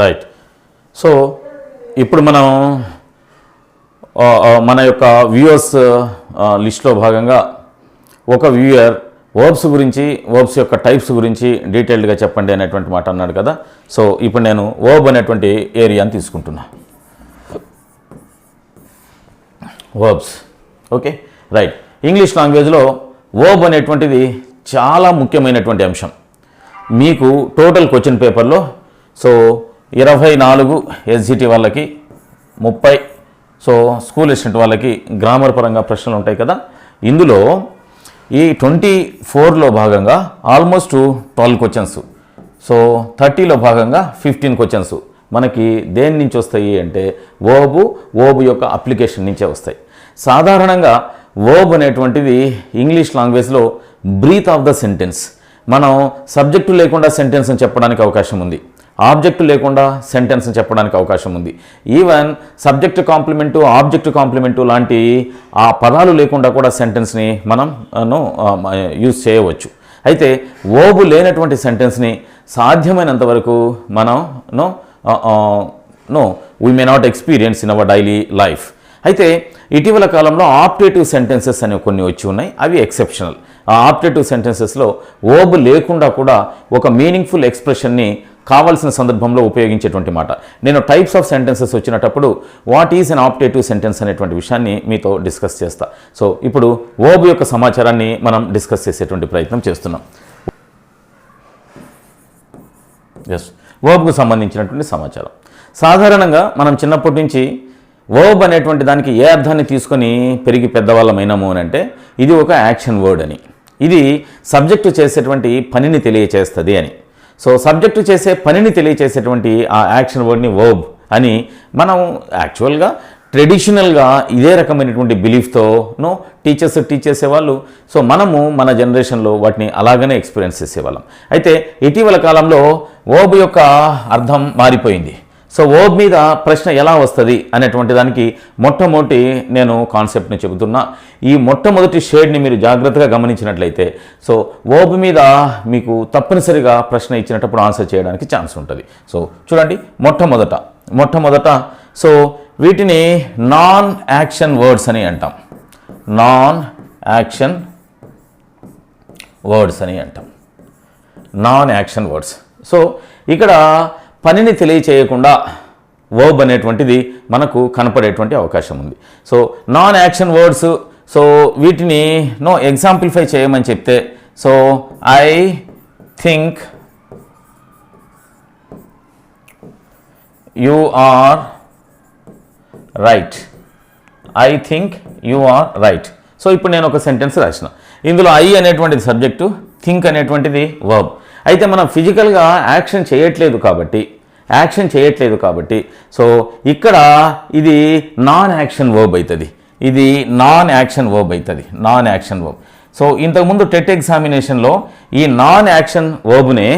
Right. So ఇప్పుడు మనం మన యొక్క వ్యూవర్స్ లిస్ట్లో భాగంగా ఒక వ్యూయర్ వర్బ్స్ గురించి, వర్బ్స్ యొక్క టైప్స్ గురించి డీటెయిల్డ్గా చెప్పండి అనేటువంటి మాట అన్నాడు కదా. సో ఇప్పుడు నేను వర్బ్ అనేటువంటి ఏరియాని తీసుకుంటున్నా. వర్బ్స్. Okay, right. ఇంగ్లీష్ లాంగ్వేజ్లో వర్బ్ అనేటువంటిది చాలా ముఖ్యమైనటువంటి అంశం. మీకు టోటల్ క్వశ్చన్ పేపర్లో 24 ఎస్జిటి వాళ్ళకి, 30 స్కూల్ అసిస్టెంట్ వాళ్ళకి గ్రామర్ పరంగా ప్రశ్నలు ఉంటాయి కదా. ఇందులో ఈ 24లో భాగంగా ఆల్మోస్ట్ 12 క్వశ్చన్స్, 30లో భాగంగా 15 క్వశ్చన్స్ మనకి దేని నుంచి వస్తాయి అంటే వర్బ్ యొక్క అప్లికేషన్ నుంచే వస్తాయి. సాధారణంగా వర్బ్ అనేటువంటిది ఇంగ్లీష్ లాంగ్వేజ్లో బ్రీత్ ఆఫ్ ద సెంటెన్స్. మనం సబ్జెక్టు లేకుండా సెంటెన్స్ అని చెప్పడానికి అవకాశం ఉంది, ఆబ్జెక్టు లేకుండా సెంటెన్స్ చెప్పడానికి అవకాశం ఉంది. Even subject complement, object complement లాంటి ఆ పదాలు లేకుండా కూడా సెంటెన్స్ని మనం యూజ్ చేయవచ్చు. అయితే వర్బ్ లేనటువంటి సెంటెన్స్ని సాధ్యమైనంత వరకు మనం we may not experience in our daily life. అయితే ఇటీవల కాలంలో ఆప్టేటివ్ సెంటెన్సెస్ అనేవి కొన్ని వచ్చి ఉన్నాయి, అవి ఎక్సెప్షనల్. ఆ ఆప్టేటివ్ సెంటెన్సెస్లో వర్బ్ లేకుండా కూడా ఒక మీనింగ్ఫుల్ ఎక్స్ప్రెషన్ని కావాల్సిన సందర్భంలో ఉపయోగించేటువంటి మాట. నేను టైప్స్ ఆఫ్ సెంటెన్సెస్ వచ్చినప్పుడు what is an optative sentence అనేటువంటి విషయాన్ని మీతో డిస్కస్ చేస్తా. సో ఇప్పుడు వర్బ్ యొక్క సమాచారాన్ని మనం డిస్కస్ చేసేటువంటి ప్రయత్నం చేస్తున్నాం. ఎస్, వర్బ్కు సంబంధించినటువంటి సమాచారం. సాధారణంగా మనం చిన్నప్పటి నుంచి వర్బ్ అనేటువంటి దానికి ఏ అర్థాన్ని తీసుకొని పెరిగి పెద్దవాళ్ళమైనాము అని అంటే ఇది ఒక యాక్షన్ వర్డ్ అని, ఇది సబ్జెక్టు చేసేటువంటి పనిని తెలియచేస్తుంది అని. సో సబ్జెక్టు చేసే పనిని తెలియచేసేటువంటి ఆ యాక్షన్ వర్డ్ని వర్బ్ అని మనం యాక్చువల్గా ట్రెడిషనల్గా ఇదే రకమైనటువంటి బిలీఫ్తో టీచర్స్ టీచ్ చేసేవాళ్ళు. సో మనము మన జనరేషన్లో వాటిని అలాగనే ఎక్స్పీరియన్స్ చేసేవాళ్ళం. అయితే ఇటీవల కాలంలో వర్బ్ యొక్క అర్థం మారిపోయింది. సో వర్బ్ మీద ప్రశ్న ఎలా వస్తుంది అనేటువంటి దానికి మొట్టమొదటి నేను కాన్సెప్ట్ని చెబుతున్నా. ఈ మొట్టమొదటి షేడ్ని మీరు జాగ్రత్తగా గమనించినట్లయితే సో వర్బ్ మీద మీకు తప్పనిసరిగా ప్రశ్న ఇచ్చినప్పుడు ఆన్సర్ చేయడానికి ఛాన్స్ ఉంటుంది. సో చూడండి, మొట్టమొదట సో వీటిని నాన్ యాక్షన్ వర్డ్స్ అని అంటాం. నాన్ యాక్షన్ వర్డ్స్ అని అంటాం. Non action words. సో ఇక్కడ పనిని తెలియచేయకుండా వర్బ్ అనేటువంటిది మనకు కనపడేటువంటి అవకాశం ఉంది. So non action words, so వీటిని ఎగ్జాంప్లిఫై చేయమని చెప్తే so I think you are right. I think you are right. So ఇప్పుడు నేను ఒక సెంటెన్స్ రాసిన, ఇందులో ఐ అనేటువంటిది సబ్జెక్టు, థింక్ అనేటువంటిది వర్బ్. అయితే మనం ఫిజికల్గా యాక్షన్ చేయట్లేదు కాబట్టి సో ఇక్కడ ఇది నాన్ యాక్షన్ వర్బ్ అవుతుంది. Non action verb. సో ఇంతకుముందు టెట్ ఎగ్జామినేషన్లో ఈ నాన్ యాక్షన్ వర్బ్నే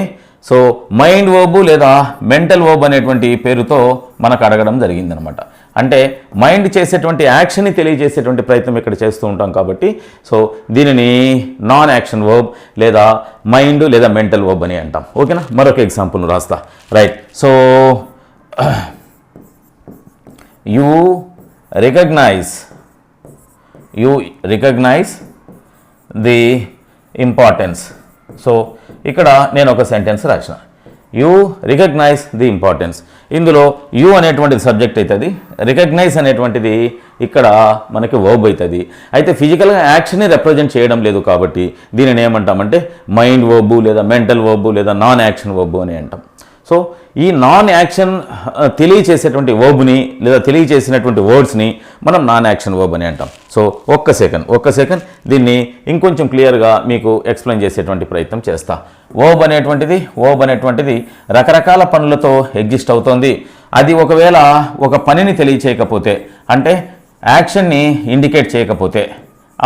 సో మైండ్ వర్బ్ లేదా మెంటల్ వర్బ్ అనేటువంటి పేరుతో మనకు అడగడం జరిగిందనమాట. అంటే మైండ్ చేసేటువంటి యాక్షన్ని తెలియజేసేటువంటి ప్రయత్నం ఇక్కడ చేస్తూ ఉంటాం కాబట్టి సో దీనిని నాన్ యాక్షన్ వర్బ్ లేదా మైండ్ లేదా మెంటల్ వర్బ్ అని అంటాం. ఓకేనా, మరొక ఎగ్జాంపుల్ రాస్తా. Right. So you recognize the importance. So ఇక్కడ నేను ఒక సెంటెన్స్ రాసిన, యూ రికగ్నైజ్ ది ఇంపార్టెన్స్. ఇందులో యూ అనేటువంటిది సబ్జెక్ట్ అవుతుంది, రికగ్నైజ్ అనేటువంటిది ఇక్కడ మనకి వర్బ్ అవుతుంది. అయితే ఫిజికల్గా యాక్షన్ని రిప్రజెంట్ చేయడం లేదు కాబట్టి దీనిని ఏమంటామంటే మైండ్ వర్బు లేదా మెంటల్ వర్బు లేదా నాన్ యాక్షన్ వర్బు అని అంటాం. సో ఈ నాన్ యాక్షన్ తెలియచేసేటువంటి వర్బ్ని లేదా తెలియచేసినటువంటి వర్డ్స్ని మనం నాన్ యాక్షన్ వర్బ్ అని అంటాం. సో ఒక్క సెకండ్ దీన్ని ఇంకొంచెం క్లియర్గా మీకు ఎక్స్ప్లెయిన్ చేసేటువంటి ప్రయత్నం చేస్తా. వర్బ్ అనేటువంటిది రకరకాల పనులతో ఎగ్జిస్ట్ అవుతుంది. అది ఒకవేళ ఒక పనిని తెలియచేయకపోతే అంటే యాక్షన్ని ఇండికేట్ చేయకపోతే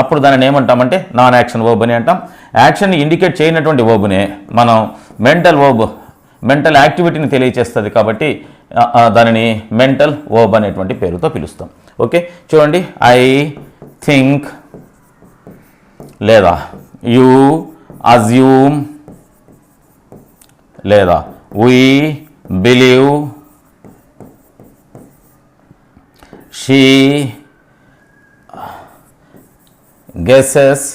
అప్పుడు దానిని ఏమంటామంటే నాన్ యాక్షన్ వర్బ్ అని అంటాం. యాక్షన్ని ఇండికేట్ చేయనటువంటి వర్బ్నే మనం మెంటల్ యాక్టివిటీని తెలియచేస్తుంది కాబట్టి దానిని మెంటల్ వర్బ్ అనేటువంటి పేరుతో పిలుస్తాం. ఓకే, చూడండి, ఐ థింక్ లేదా యూ అజ్యూమ్ లేదా we believe she guesses.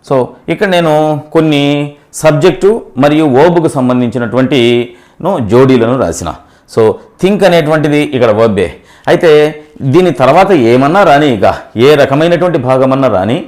So ఇక్కడ నేను కొన్ని సబ్జెక్టు మరియు వర్బ్కు సంబంధించినటువంటి జోడీలను రాసిన. సో థింక్ అనేటువంటిది ఇక్కడ వర్బే. అయితే దీని తర్వాత ఏమన్నా రాని, ఇక ఏ రకమైనటువంటి భాగమన్నా రాని,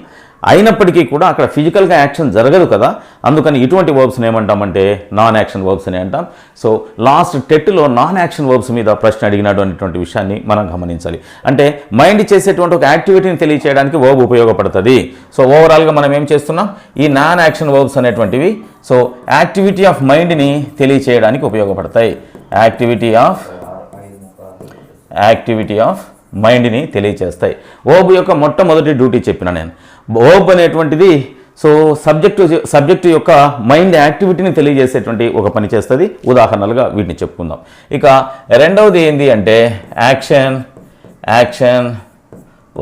అయినప్పటికీ కూడా అక్కడ ఫిజికల్గా యాక్షన్ జరగదు కదా, అందుకని ఇటువంటి వర్బ్స్ని ఏమంటామంటే నాన్ యాక్షన్ వర్బ్స్ అని అంటాం. సో లాస్ట్ టెట్లో నాన్ యాక్షన్ వర్బ్స్ మీద ప్రశ్న అడిగినాడు అనేటువంటి విషయాన్ని మనం గమనించాలి. అంటే మైండ్ చేసేటువంటి ఒక యాక్టివిటీని తెలియచేయడానికి వర్బ్ ఉపయోగపడుతుంది. సో ఓవరాల్గా మనం ఏం చేస్తున్నాం, ఈ నాన్ యాక్షన్ వర్బ్స్ అనేటువంటివి సో యాక్టివిటీ ఆఫ్ మైండ్ని తెలియచేయడానికి ఉపయోగపడతాయి. యాక్టివిటీ ఆఫ్ మైండ్ని తెలియచేస్తాయి. వర్బ్ యొక్క మొట్టమొదటి డ్యూటీ చెప్పిన నేను. వర్బ్ అనేటువంటిది సో సబ్జెక్టు యొక్క మైండ్ యాక్టివిటీని తెలియజేసేటువంటి ఒక పని చేస్తుంది. ఉదాహరణలుగా వీటిని చెప్పుకుందాం. ఇక రెండవది ఏంటి అంటే యాక్షన్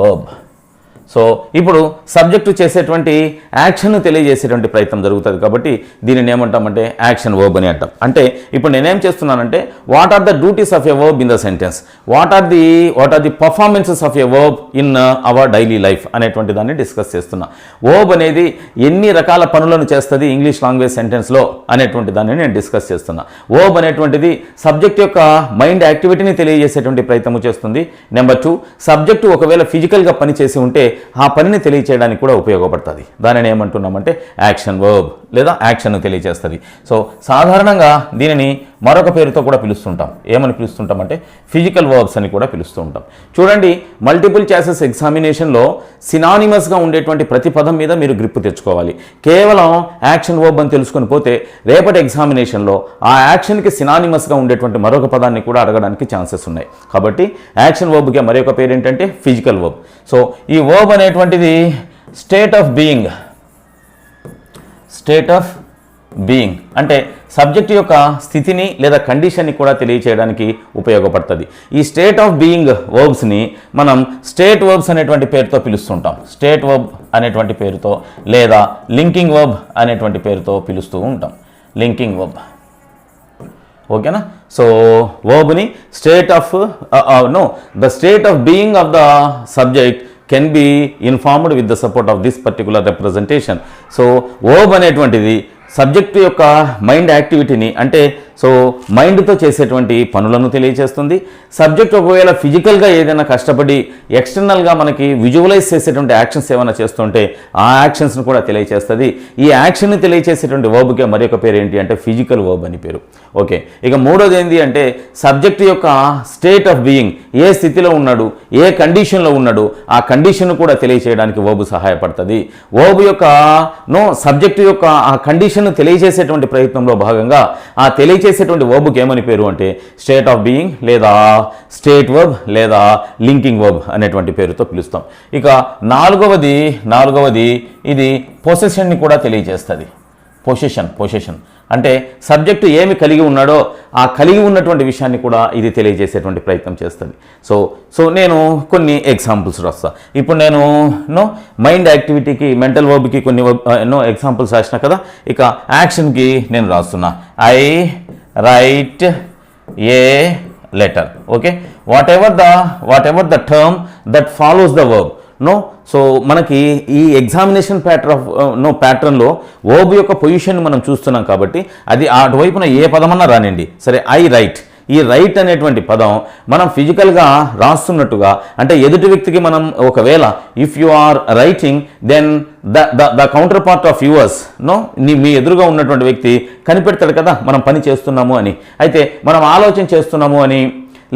వర్బ్. సో ఇప్పుడు సబ్జెక్టు చేసేటువంటి యాక్షన్ను తెలియజేసేటువంటి ప్రయత్నం జరుగుతుంది కాబట్టి దీనిని ఏమంటామంటే యాక్షన్ వర్బ్ అని అంటాం. అంటే ఇప్పుడు నేనేం చేస్తున్నానంటే what are the duties of a verb in the sentence, what are the performances of a verb in our daily life అనేటువంటి దాన్ని డిస్కస్ చేస్తున్నా. వర్బ్ అనేది ఎన్ని రకాల పనులను చేస్తుంది ఇంగ్లీష్ లాంగ్వేజ్ సెంటెన్స్లో అనేటువంటి దాన్ని నేను డిస్కస్ చేస్తున్నా. వర్బ్ అనేటువంటిది సబ్జెక్ట్ యొక్క మైండ్ యాక్టివిటీని తెలియజేసేటువంటి ప్రయత్నం చేస్తుంది. నెంబర్ 2, సబ్జెక్టు ఒకవేళ ఫిజికల్గా పని చేసి ఉంటే ఆ పనిని తెలియచేయడానికి కూడా ఉపయోగపడుతుంది. దానిని ఏమంటున్నామంటే యాక్షన్ వర్బ్ లేదా యాక్షన్ను తెలియజేస్తుంది. సో సాధారణంగా దీనిని మరొక పేరుతో కూడా పిలుస్తుంటాం. ఏమని పిలుస్తుంటామంటే ఫిజికల్ వర్బ్స్ అని కూడా పిలుస్తూ ఉంటాం. చూడండి, మల్టిపుల్ చాయిసెస్ ఎగ్జామినేషన్లో సినానిమస్గా ఉండేటువంటి ప్రతి పదం మీద మీరు గ్రిప్ తెచ్చుకోవాలి. కేవలం యాక్షన్ వర్బ్ అని తెలుసుకొని పోతే రేపటి ఎగ్జామినేషన్లో ఆ యాక్షన్కి సినానిమస్గా ఉండేటువంటి మరొక పదాన్ని కూడా అడగడానికి ఛాన్సెస్ ఉన్నాయి. కాబట్టి యాక్షన్ వర్బ్కి మరొక పేరు ఏంటంటే ఫిజికల్ వర్బ్. సో ఈ వర్బ్ అనేటువంటిది స్టేట్ ఆఫ్ బీయింగ్ అంటే సబ్జెక్ట్ యొక్క స్థితిని లేదా కండిషన్ని కూడా తెలియచేయడానికి ఉపయోగపడుతుంది. ఈ స్టేట్ ఆఫ్ బీయింగ్ వర్బ్స్ని మనం స్టేట్ వర్బ్స్ అనేటువంటి పేరుతో పిలుస్తుంటాం. స్టేట్ వర్బ్ అనేటువంటి పేరుతో లేదా లింకింగ్ వర్బ్ అనేటువంటి పేరుతో పిలుస్తూ ఉంటాం. లింకింగ్ వర్బ్, ఓకేనా. సో వర్బ్ని the state of being of the subject can be informed with the support of this particular representation. So verb అనేటువంటిది సబ్జెక్టు యొక్క మైండ్ యాక్టివిటీని అంటే సో మైండ్తో చేసేటువంటి పనులను తెలియజేస్తుంది. సబ్జెక్ట్ ఒకవేళ ఫిజికల్గా ఏదైనా కష్టపడి ఎక్స్టర్నల్గా మనకి విజువలైజ్ చేసేటువంటి యాక్షన్స్ ఏమైనా చేస్తుంటే ఆ యాక్షన్స్ను కూడా తెలియజేస్తుంది. ఈ యాక్షన్ని తెలియజేసేటువంటి వర్బ్కి మరి ఒక పేరు ఏంటి అంటే ఫిజికల్ వర్బ్ అని పేరు. ఓకే, ఇక మూడోది ఏంటి అంటే సబ్జెక్ట్ యొక్క స్టేట్ ఆఫ్ బీయింగ్, ఏ స్థితిలో ఉన్నాడు, ఏ కండిషన్లో ఉన్నాడు, ఆ కండిషన్ కూడా తెలియజేయడానికి వర్బ్ సహాయపడుతుంది. వర్బ్ యొక్క సబ్జెక్టు యొక్క ఆ కండిషన్ తెలియజేసేటువంటి ప్రయత్నంలో భాగంగా ఆ తెలియజేసేటువంటి వర్బ్కి ఏమని పేరు అంటే స్టేట్ ఆఫ్ బీయింగ్ లేదా స్టేట్ వర్బ్ లేదా లింకింగ్ వర్బ్ అనేటువంటి పేరుతో పిలుస్తాం. ఇక నాలుగవది ఇది పొసెషన్ని కూడా తెలియజేస్తుంది. పొసెషన్ అంటే సబ్జెక్టు ఏమి కలిగి ఉన్నాడో ఆ కలిగి ఉన్నటువంటి విషయాన్ని కూడా ఇది తెలియజేసేటువంటి ప్రయత్నం చేస్తుంది. సో నేను కొన్ని ఎగ్జాంపుల్స్ రాస్తా. ఇప్పుడు నేను మైండ్ యాక్టివిటీకి మెంటల్ వర్బ్కి కొన్ని ఎగ్జాంపుల్స్ రాసిన కదా. ఇక యాక్షన్కి నేను రాస్తున్నా. I right A letter. Okay, what ever the term that follows the verb. So మనకి ఈ ఎగ్జామినేషన్ ప్యాటర్న్లో వర్బ్ యొక్క పొజిషన్ మనం చూస్తున్నాం కాబట్టి అది అటువైపున ఏ పదమన్నా రానండి సరే. ఐ రైట్, ఈ రైట్ అనేటువంటి పదం మనం ఫిజికల్గా రాస్తున్నట్టుగా అంటే ఎదుటి వ్యక్తికి మనం ఒకవేళ if you are writing then the counterpart of yours మీ ఎదురుగా ఉన్నటువంటి వ్యక్తి కనిపెడతాడు కదా మనం పని చేస్తున్నాము అని. అయితే మనం ఆలోచన చేస్తున్నాము అని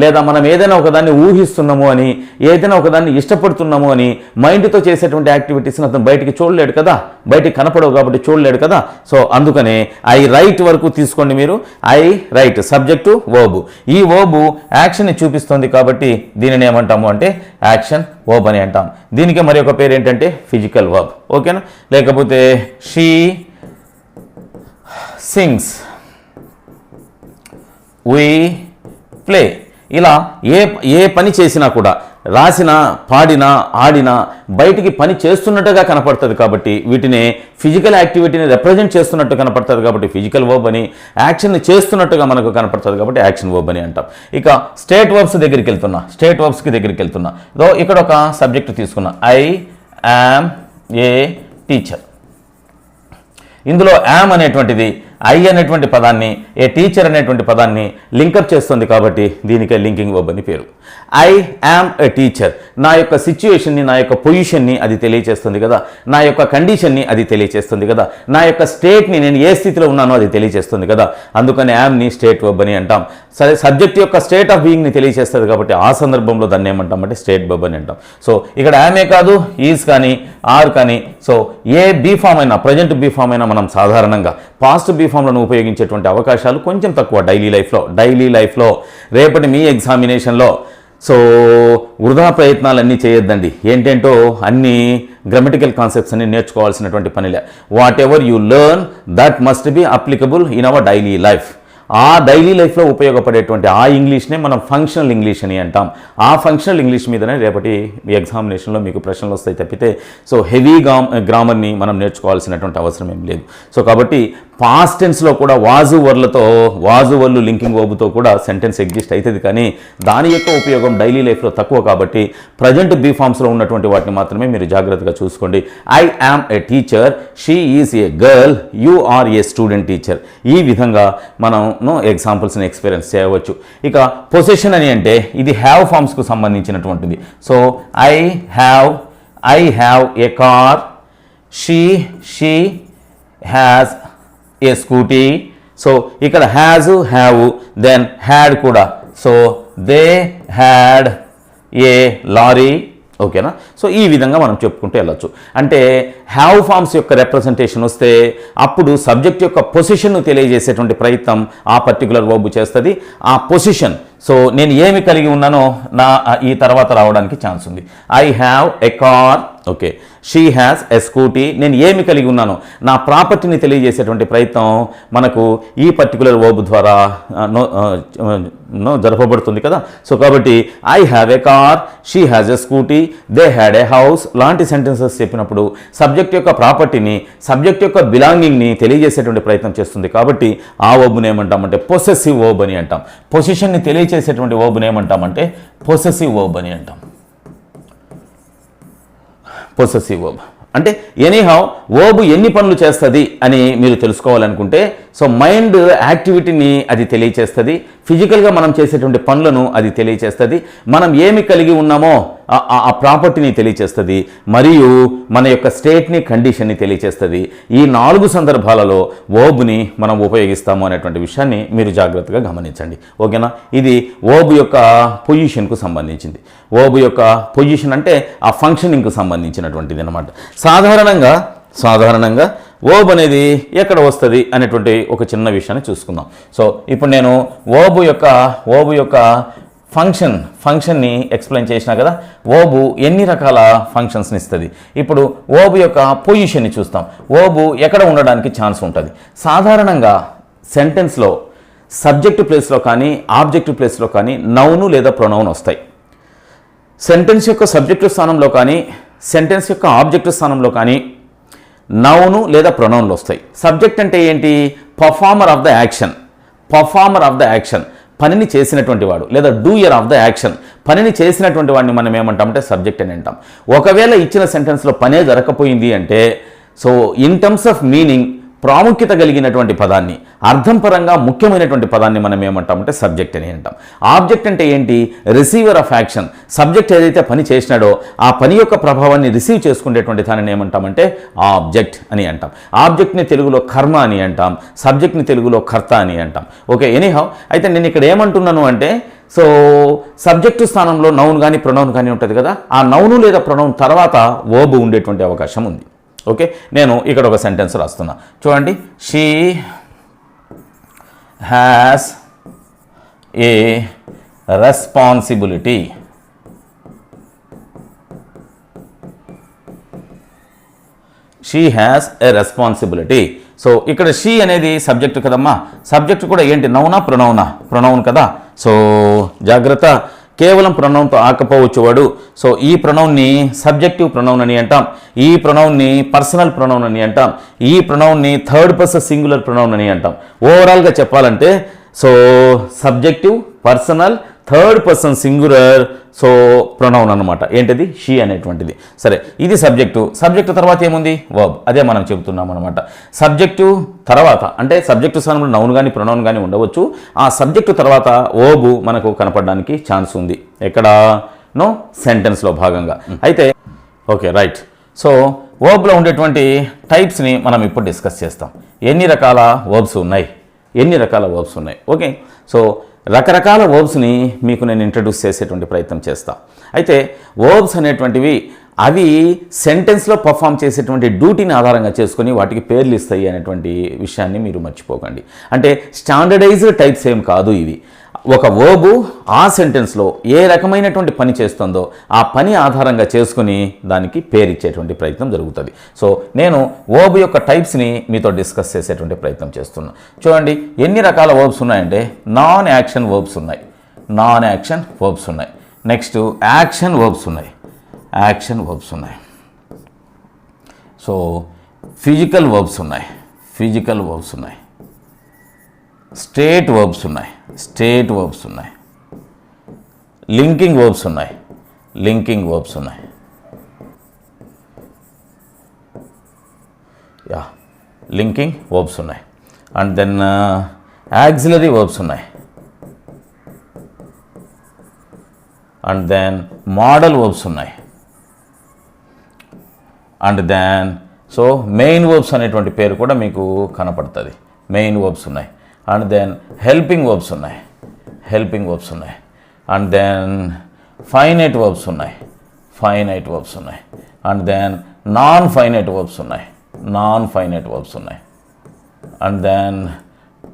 లేదా మనం ఏదైనా ఒకదాన్ని ఊహిస్తున్నాము అని ఏదైనా ఒకదాన్ని ఇష్టపడుతున్నాము అని మైండ్తో చేసేటువంటి యాక్టివిటీస్ని అతను బయటికి చూడలేడు కదా, బయటికి కనపడవు కాబట్టి చూడలేడు కదా. సో అందుకనే ఐ రైట్ వరకు తీసుకోండి మీరు. ఐ రైట్ సబ్జెక్టు వర్బ్, ఈ వర్బ్ యాక్షన్ని చూపిస్తుంది కాబట్టి దీనిని ఏమంటాము అంటే యాక్షన్ వర్బ్ అని అంటాం. దీనికి మరి ఒక పేరు ఏంటంటే ఫిజికల్ వర్బ్. ఓకేనా. లేకపోతే షీ సింగ్స్, we play. ఇలా ఏ పని చేసినా కూడా రాసిన, పాడిన, ఆడిన, బయటికి పని చేస్తున్నట్టుగా కనపడుతుంది కాబట్టి వీటిని ఫిజికల్ యాక్టివిటీని రిప్రజెంట్ చేస్తున్నట్టు కనపడుతుంది కాబట్టి ఫిజికల్ వర్బ్ అని, యాక్షన్ని చేస్తున్నట్టుగా మనకు కనపడుతుంది కాబట్టి యాక్షన్ వర్బ్ అని అంటాం. ఇక స్టేట్ వర్బ్స్ దగ్గరికి వెళ్తున్నా. ఇక్కడ ఒక సబ్జెక్ట్ తీసుకున్నా, ఐ యామ్ ఏ టీచర్. ఇందులో యామ్ అనేటువంటిది ఐ అనేటువంటి పదాన్ని, ఏ టీచర్ అనేటువంటి పదాన్ని లింకప్ చేస్తుంది కాబట్టి దీనికే లింకింగ్ వర్బ్ అని పేరు. ఐ యామ్ ఎ టీచర్, నా యొక్క సిచ్యుయేషన్ని, నా యొక్క పొజిషన్ని అది తెలియచేస్తుంది కదా, నా యొక్క కండిషన్ని అది తెలియచేస్తుంది కదా, నా యొక్క స్టేట్ని, నేను ఏ స్థితిలో ఉన్నానో అది తెలియచేస్తుంది కదా, అందుకని యామ్ని స్టేట్ వర్బ్ అని అంటాం. సరే, సబ్జెక్ట్ యొక్క స్టేట్ ఆఫ్ బీయింగ్ని తెలియచేస్తుంది కాబట్టి ఆ సందర్భంలో దాన్ని ఏమంటాం అంటే స్టేట్ వర్బ్ అని అంటాం. సో ఇక్కడ యామే కాదు, ఈజ్ కానీ, ఆర్ కానీ, సో ఏ బీ ఫామ్ అయినా, ప్రజెంట్ బీ ఫామ్ అయినా మనం సాధారణంగా పాస్ట్ బీ ఫామ్లను ఉపయోగించేటువంటి అవకాశాలు కొంచెం తక్కువ డైలీ లైఫ్లో. రేపటి మీ ఎగ్జామినేషన్లో సో వృధా ప్రయత్నాలన్నీ చేయొద్దండి. ఏంటంటో అన్ని గ్రామటికల్ కాన్సెప్ట్స్ అన్ని నేర్చుకోవాల్సినటువంటి పనిలే. Whatever you learn that must be applicable in our daily life. ఆ డైలీ లైఫ్లో ఉపయోగపడేటువంటి ఆ ఇంగ్లీష్నే మనం ఫంక్షనల్ ఇంగ్లీష్ అని అంటాం. ఆ ఫంక్షనల్ ఇంగ్లీష్ మీదనే రేపటి ఎగ్జామినేషన్లో మీకు ప్రశ్నలు వస్తాయి తప్పితే సో హెవీ గ్రామర్ని మనం నేర్చుకోవాల్సినటువంటి అవసరం ఏం లేదు. సో కాబట్టి పాస్ట్ టెన్స్లో కూడా వాజు వర్లు లింకింగ్ వర్బ్తో కూడా సెంటెన్స్ ఎగ్జిస్ట్ అవుతుంది, కానీ దాని యొక్క ఉపయోగం డైలీ లైఫ్లో తక్కువ కాబట్టి ప్రజెంట్ బీ ఫామ్స్లో ఉన్నటువంటి వాటిని మాత్రమే మీరు జాగ్రత్తగా చూసుకోండి. I am a teacher, she is a girl, you are a student teacher. ఈ విధంగా మనం ఎగ్జాంపుల్స్ని ఎక్స్పీరియన్స్ చేయవచ్చు. ఇక పొసెషన్ అని అంటే ఇది హ్యావ్ ఫామ్స్కు సంబంధించినటువంటిది. So I have a car, she has a scooty. So ఇక్కడ హ్యాజ్, హ్యావ్, దెన్ హ్యాడ్ కూడా. So they had a lorry. ఓకేనా? సో ఈ విధంగా మనం చెప్పుకుంటూ వెళ్ళొచ్చు. అంటే హ్యావ్ ఫామ్స్ యొక్క రిప్రజెంటేషన్ వస్తే అప్పుడు సబ్జెక్ట్ యొక్క పొజిషన్ను తెలియజేసేటువంటి ప్రయత్నం ఆ పర్టికులర్ వర్బ్ చేస్తుంది. ఆ పొజిషన్, సో నేను ఏమి కలిగి ఉన్నానో నా ఈ తర్వాత రావడానికి ఛాన్స్ ఉంది. I have a car, okay. She has a scooty, నేను ఏమి కలిగి ఉన్నానో నా ప్రాపర్టీని తెలియజేసేటువంటి ప్రయత్నం మనకు ఈ పర్టికులర్ వర్బ్ ద్వారా జరపబడుతుంది కదా. సో కాబట్టి I have a car, she has a scooty, they had a house లాంటి సెంటెన్సెస్ చెప్పినప్పుడు సబ్జెక్ట్ యొక్క ప్రాపర్టీని, సబ్జెక్ట్ యొక్క బిలాంగింగ్ని తెలియజేసేటువంటి ప్రయత్నం చేస్తుంది కాబట్టి ఆ వర్బ్ని ఏమంటామంటే పొసెసివ్ వర్బ్ అని అంటాం. పొజిషన్ని తెలియజేసేటువంటి వర్బ్ని ఏమంటామంటే పొసెసివ్ వర్బ్ అని అంటాం. పొసెసివ్ వర్బ్ అంటే ఎనీహౌ వర్బ్ ఎన్ని పనులు చేస్తుంది అని మీరు తెలుసుకోవాలనుకుంటే సో మైండ్ యాక్టివిటీని అది తెలియచేస్తుంది, ఫిజికల్గా మనం చేసేటువంటి పనులను అది తెలియచేస్తుంది, మనం ఏమి కలిగి ఉన్నామో ఆ ప్రాపర్టీని తెలియచేస్తుంది, మరియు మన యొక్క స్టేట్ని, కండిషన్ని తెలియచేస్తుంది. ఈ 4 సందర్భాలలో వర్బ్ని మనం ఉపయోగిస్తాము అనేటువంటి విషయాన్ని మీరు జాగ్రత్తగా గమనించండి. ఓకేనా? ఇది వర్బ్ యొక్క పొజిషన్కు సంబంధించింది. వర్బ్ యొక్క పొజిషన్ అంటే ఆ ఫంక్షనింగ్కు సంబంధించినటువంటిది అన్నమాట. సాధారణంగా వర్బ్ అనేది ఎక్కడ వస్తుంది అనేటువంటి ఒక చిన్న విషయాన్ని చూసుకుందాం. సో ఇప్పుడు నేను వర్బ్ యొక్క ఫంక్షన్ని ఎక్స్ప్లెయిన్ చేసినా కదా. వర్బ్ ఎన్ని రకాల ఫంక్షన్స్ని ఇస్తుంది. ఇప్పుడు వర్బ్ యొక్క పొజిషన్ని చూస్తాం. వర్బ్ ఎక్కడ ఉండడానికి ఛాన్స్ ఉంటుంది. సాధారణంగా సెంటెన్స్లో సబ్జెక్ట్ ప్లేస్లో కానీ ఆబ్జెక్ట్ ప్లేస్లో కానీ నౌను లేదా ప్రొనౌన్ వస్తాయి. సెంటెన్స్ యొక్క సబ్జెక్టు స్థానంలో కానీ సెంటెన్స్ యొక్క ఆబ్జెక్ట్ స్థానంలో కానీ నౌను లేదా ప్రొనౌన్లు వస్తాయి. సబ్జెక్ట్ అంటే ఏంటి? పర్ఫార్మర్ ఆఫ్ ద యాక్షన్, పనిని చేసినటువంటి వాడు, లేదా డూయర్ ఆఫ్ ద యాక్షన్, పనిని చేసినటువంటి వాడిని మనం ఏమంటామంటే సబ్జెక్ట్ అని అంటాం. ఒకవేళ ఇచ్చిన సెంటెన్స్లో పనే జరగకపోయింది అంటే so in terms of meaning ప్రాముఖ్యత కలిగినటువంటి పదాన్ని, అర్థం పరంగా ముఖ్యమైనటువంటి పదాన్ని మనం ఏమంటామంటే సబ్జెక్ట్ అని అంటాం. ఆబ్జెక్ట్ అంటే ఏంటి? Receiver of action. సబ్జెక్ట్ ఏదైతే పని చేసినాడో ఆ పని యొక్క ప్రభావాన్ని రిసీవ్ చేసుకునేటువంటి దానిని ఏమంటామంటే ఆబ్జెక్ట్ అని అంటాం. ఆబ్జెక్ట్ని తెలుగులో కర్మ అని అంటాం, సబ్జెక్ట్ని తెలుగులో కర్త అని అంటాం. ఓకే, ఎనీహౌ అయితే నేను ఇక్కడ ఏమంటున్నాను అంటే సో సబ్జెక్టు స్థానంలో నౌన్ కానీ ప్రొనౌన్ కానీ ఉంటుంది కదా, ఆ నౌను లేదా ప్రొనౌన్ తర్వాత వర్బ్ ఉండేటువంటి అవకాశం ఉంది. ఓకే, నేను ఇక్కడ ఒక సెంటెన్స్ రాస్తున్నా చూడండి. She has a responsibility. She has a responsibility. So ఇక్కడ షీ అనేది సబ్జెక్ట్ కదమ్మా. సబ్జెక్ట్ కూడా ఏంటి? నౌనా ప్రొనౌనా? ప్రొనౌన్ కదా. సో జాగ్రత్త, కేవలం ప్రొనౌన్తో ఆకపోవచ్చు వాడు. సో ఈ ప్రొనౌన్ని సబ్జెక్టివ్ ప్రొనౌన్ అని అంటాం, ఈ ప్రొనౌన్ని పర్సనల్ ప్రొనౌన్ అని అంటాం, ఈ ప్రొనౌన్ని థర్డ్ పర్సన్ సింగులర్ ప్రొనౌన్ అని అంటాం. ఓవరాల్గా చెప్పాలంటే so subjective, personal, third person singular so pronoun అనమాట. ఏంటిది? షీ అనేటువంటిది. సరే, ఇది సబ్జెక్టు తర్వాత ఏముంది? వర్బ్. అదే మనం చెబుతున్నాం అనమాట. సబ్జెక్టు తర్వాత అంటే సబ్జెక్టు స్థానంలో నౌన్ కానీ ప్రొనౌన్ కానీ ఉండవచ్చు. ఆ సబ్జెక్టు తర్వాత వర్బ్ మనకు కనపడడానికి ఛాన్స్ ఉంది. ఎక్కడ? నో, సెంటెన్స్లో భాగంగా. అయితే ఓకే, రైట్. సో వర్బ్లో ఉండేటువంటి టైప్స్ని మనం ఇప్పుడు డిస్కస్ చేస్తాం. ఎన్ని రకాల వర్బ్స్ ఉన్నాయి? ఓకే, సో రకరకాల వర్బ్స్ని మీకు నేను ఇంట్రడ్యూస్ చేసేటువంటి ప్రయత్నం చేస్తా. అయితే వర్బ్స్ అనేటువంటివి అవి సెంటెన్స్లో పర్ఫామ్ చేసేటువంటి డ్యూటీని ఆధారంగా చేసుకొని వాటికి పేర్లు ఇస్తాయి అనేటువంటి విషయాన్ని మీరు మర్చిపోకండి. అంటే స్టాండర్డైజ్డ్ టైప్స్ ఏం కాదు ఇవి. ఒక వర్బు ఆ సెంటెన్స్లో ఏ రకమైనటువంటి పని చేస్తుందో ఆ పని ఆధారంగా చేసుకుని దానికి పేరు ఇచ్చేటువంటి ప్రయత్నం జరుగుతుంది. సో నేను వర్బ్ యొక్క టైప్స్ని మీతో డిస్కస్ చేసేటువంటి ప్రయత్నం చేస్తున్నాను. చూడండి, ఎన్ని రకాల వర్బ్స్ ఉన్నాయంటే నాన్ యాక్షన్ వర్బ్స్ ఉన్నాయి, నెక్స్ట్ యాక్షన్ వర్బ్స్ ఉన్నాయి, సో ఫిజికల్ వర్బ్స్ ఉన్నాయి, స్టేట్ వర్బ్స్ ఉన్నాయి, లింకింగ్ వర్బ్స్ ఉన్నాయి, లింకింగ్ వర్బ్స్ ఉన్నాయి, అండ్ దెన్ యాక్సిలరీ వర్బ్స్ ఉన్నాయి, అండ్ దెన్ మోడల్ వర్బ్స్ ఉన్నాయి, and then so main verbs అనేటువంటి పేరు కూడా మీకు కనపడుతుంది. మెయిన్ వర్బ్స్ ఉన్నాయి, అండ్ దెన్ హెల్పింగ్ వర్బ్స్ ఉన్నాయి, అండ్ దెన్ ఫైనైట్ వర్బ్స్ ఉన్నాయి, and then non finite verbs ఉన్నాయి, అండ్ దెన్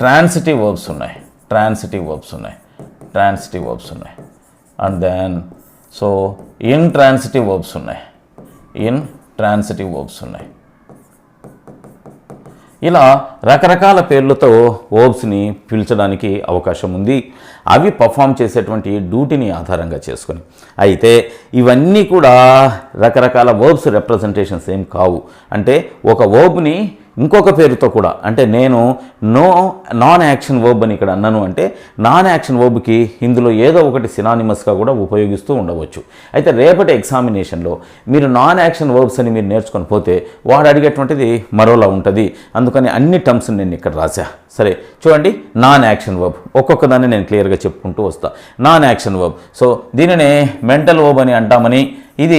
ట్రాన్సిటివ్ వర్బ్స్ ఉన్నాయి, and then so intransitive verbs ఉన్నాయి. ఇలా రకరకాల పేర్లతో వర్బ్స్ని పిలిచడానికి అవకాశం ఉంది, అవి పర్ఫామ్ చేసేటువంటి డ్యూటీని ఆధారంగా చేసుకొని. అయితే ఇవన్నీ కూడా రకరకాల వర్బ్స్ రిప్రజెంటేషన్స్ ఏం కావు. అంటే ఒక వర్బ్ని ఇంకొక పేరుతో కూడా, అంటే నేను నాన్ యాక్షన్ వర్బ్ అని ఇక్కడ అన్నాను అంటే నాన్ యాక్షన్ వర్బ్కి ఇందులో ఏదో ఒకటి సినానిమస్గా కూడా ఉపయోగిస్తూ ఉండవచ్చు. అయితే రేపటి ఎగ్జామినేషన్లో మీరు నాన్ యాక్షన్ వర్బ్స్ అని మీరు నేర్చుకొని పోతే వాడు అడిగేటువంటిది మరోలా ఉంటుంది. అందుకని అన్ని టర్మ్స్ నేను ఇక్కడ రాశా. సరే, చూడండి, నాన్ యాక్షన్ వర్బ్ ఒక్కొక్క దాన్ని నేను క్లియర్గా చెప్పుకుంటూ వస్తా. నాన్ యాక్షన్ వర్బ్, సో దీనినే మెంటల్ వర్బ్ అని అంటామని. ఇది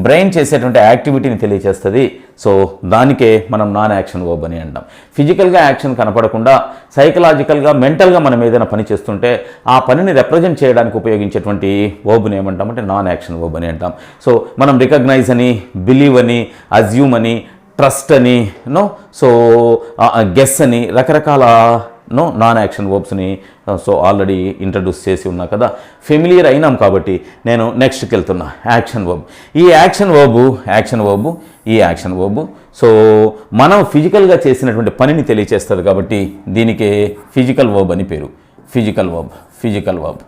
బ్రెయిన్ చేసేటువంటి యాక్టివిటీని తెలియజేస్తుంది. సో దానికే మనం నాన్ యాక్షన్ వర్బ్ అని అంటాం. ఫిజికల్గా యాక్షన్ కనపడకుండా సైకలాజికల్గా, మెంటల్గా మనం ఏదైనా పని చేస్తుంటే ఆ పనిని రిప్రజెంట్ చేయడానికి ఉపయోగించేటువంటి వర్బ్ని ఏమంటామంటే నాన్ యాక్షన్ వర్బ్ అని అంటాం. సో మనం రికగ్నైజ్ అని, బిలీవ్ అని, అజ్యూమ్ అని, ట్రస్ట్ అని, సో గెస్ అని రకరకాల నాన్ యాక్షన్ వర్బ్స్ని సో ఆల్రెడీ ఇంట్రడ్యూస్ చేసి ఉన్నా కదా, ఫెమిలియర్ అయినాం కాబట్టి నేను నెక్స్ట్కి వెళ్తున్నా. యాక్షన్ వర్బ్, ఈ యాక్షన్ వర్బ్ సో మనం ఫిజికల్గా చేసినటువంటి పనిని తెలియచేస్తుంది కాబట్టి దీనికి ఫిజికల్ వర్బ్ అని పేరు. ఫిజికల్ వర్బ్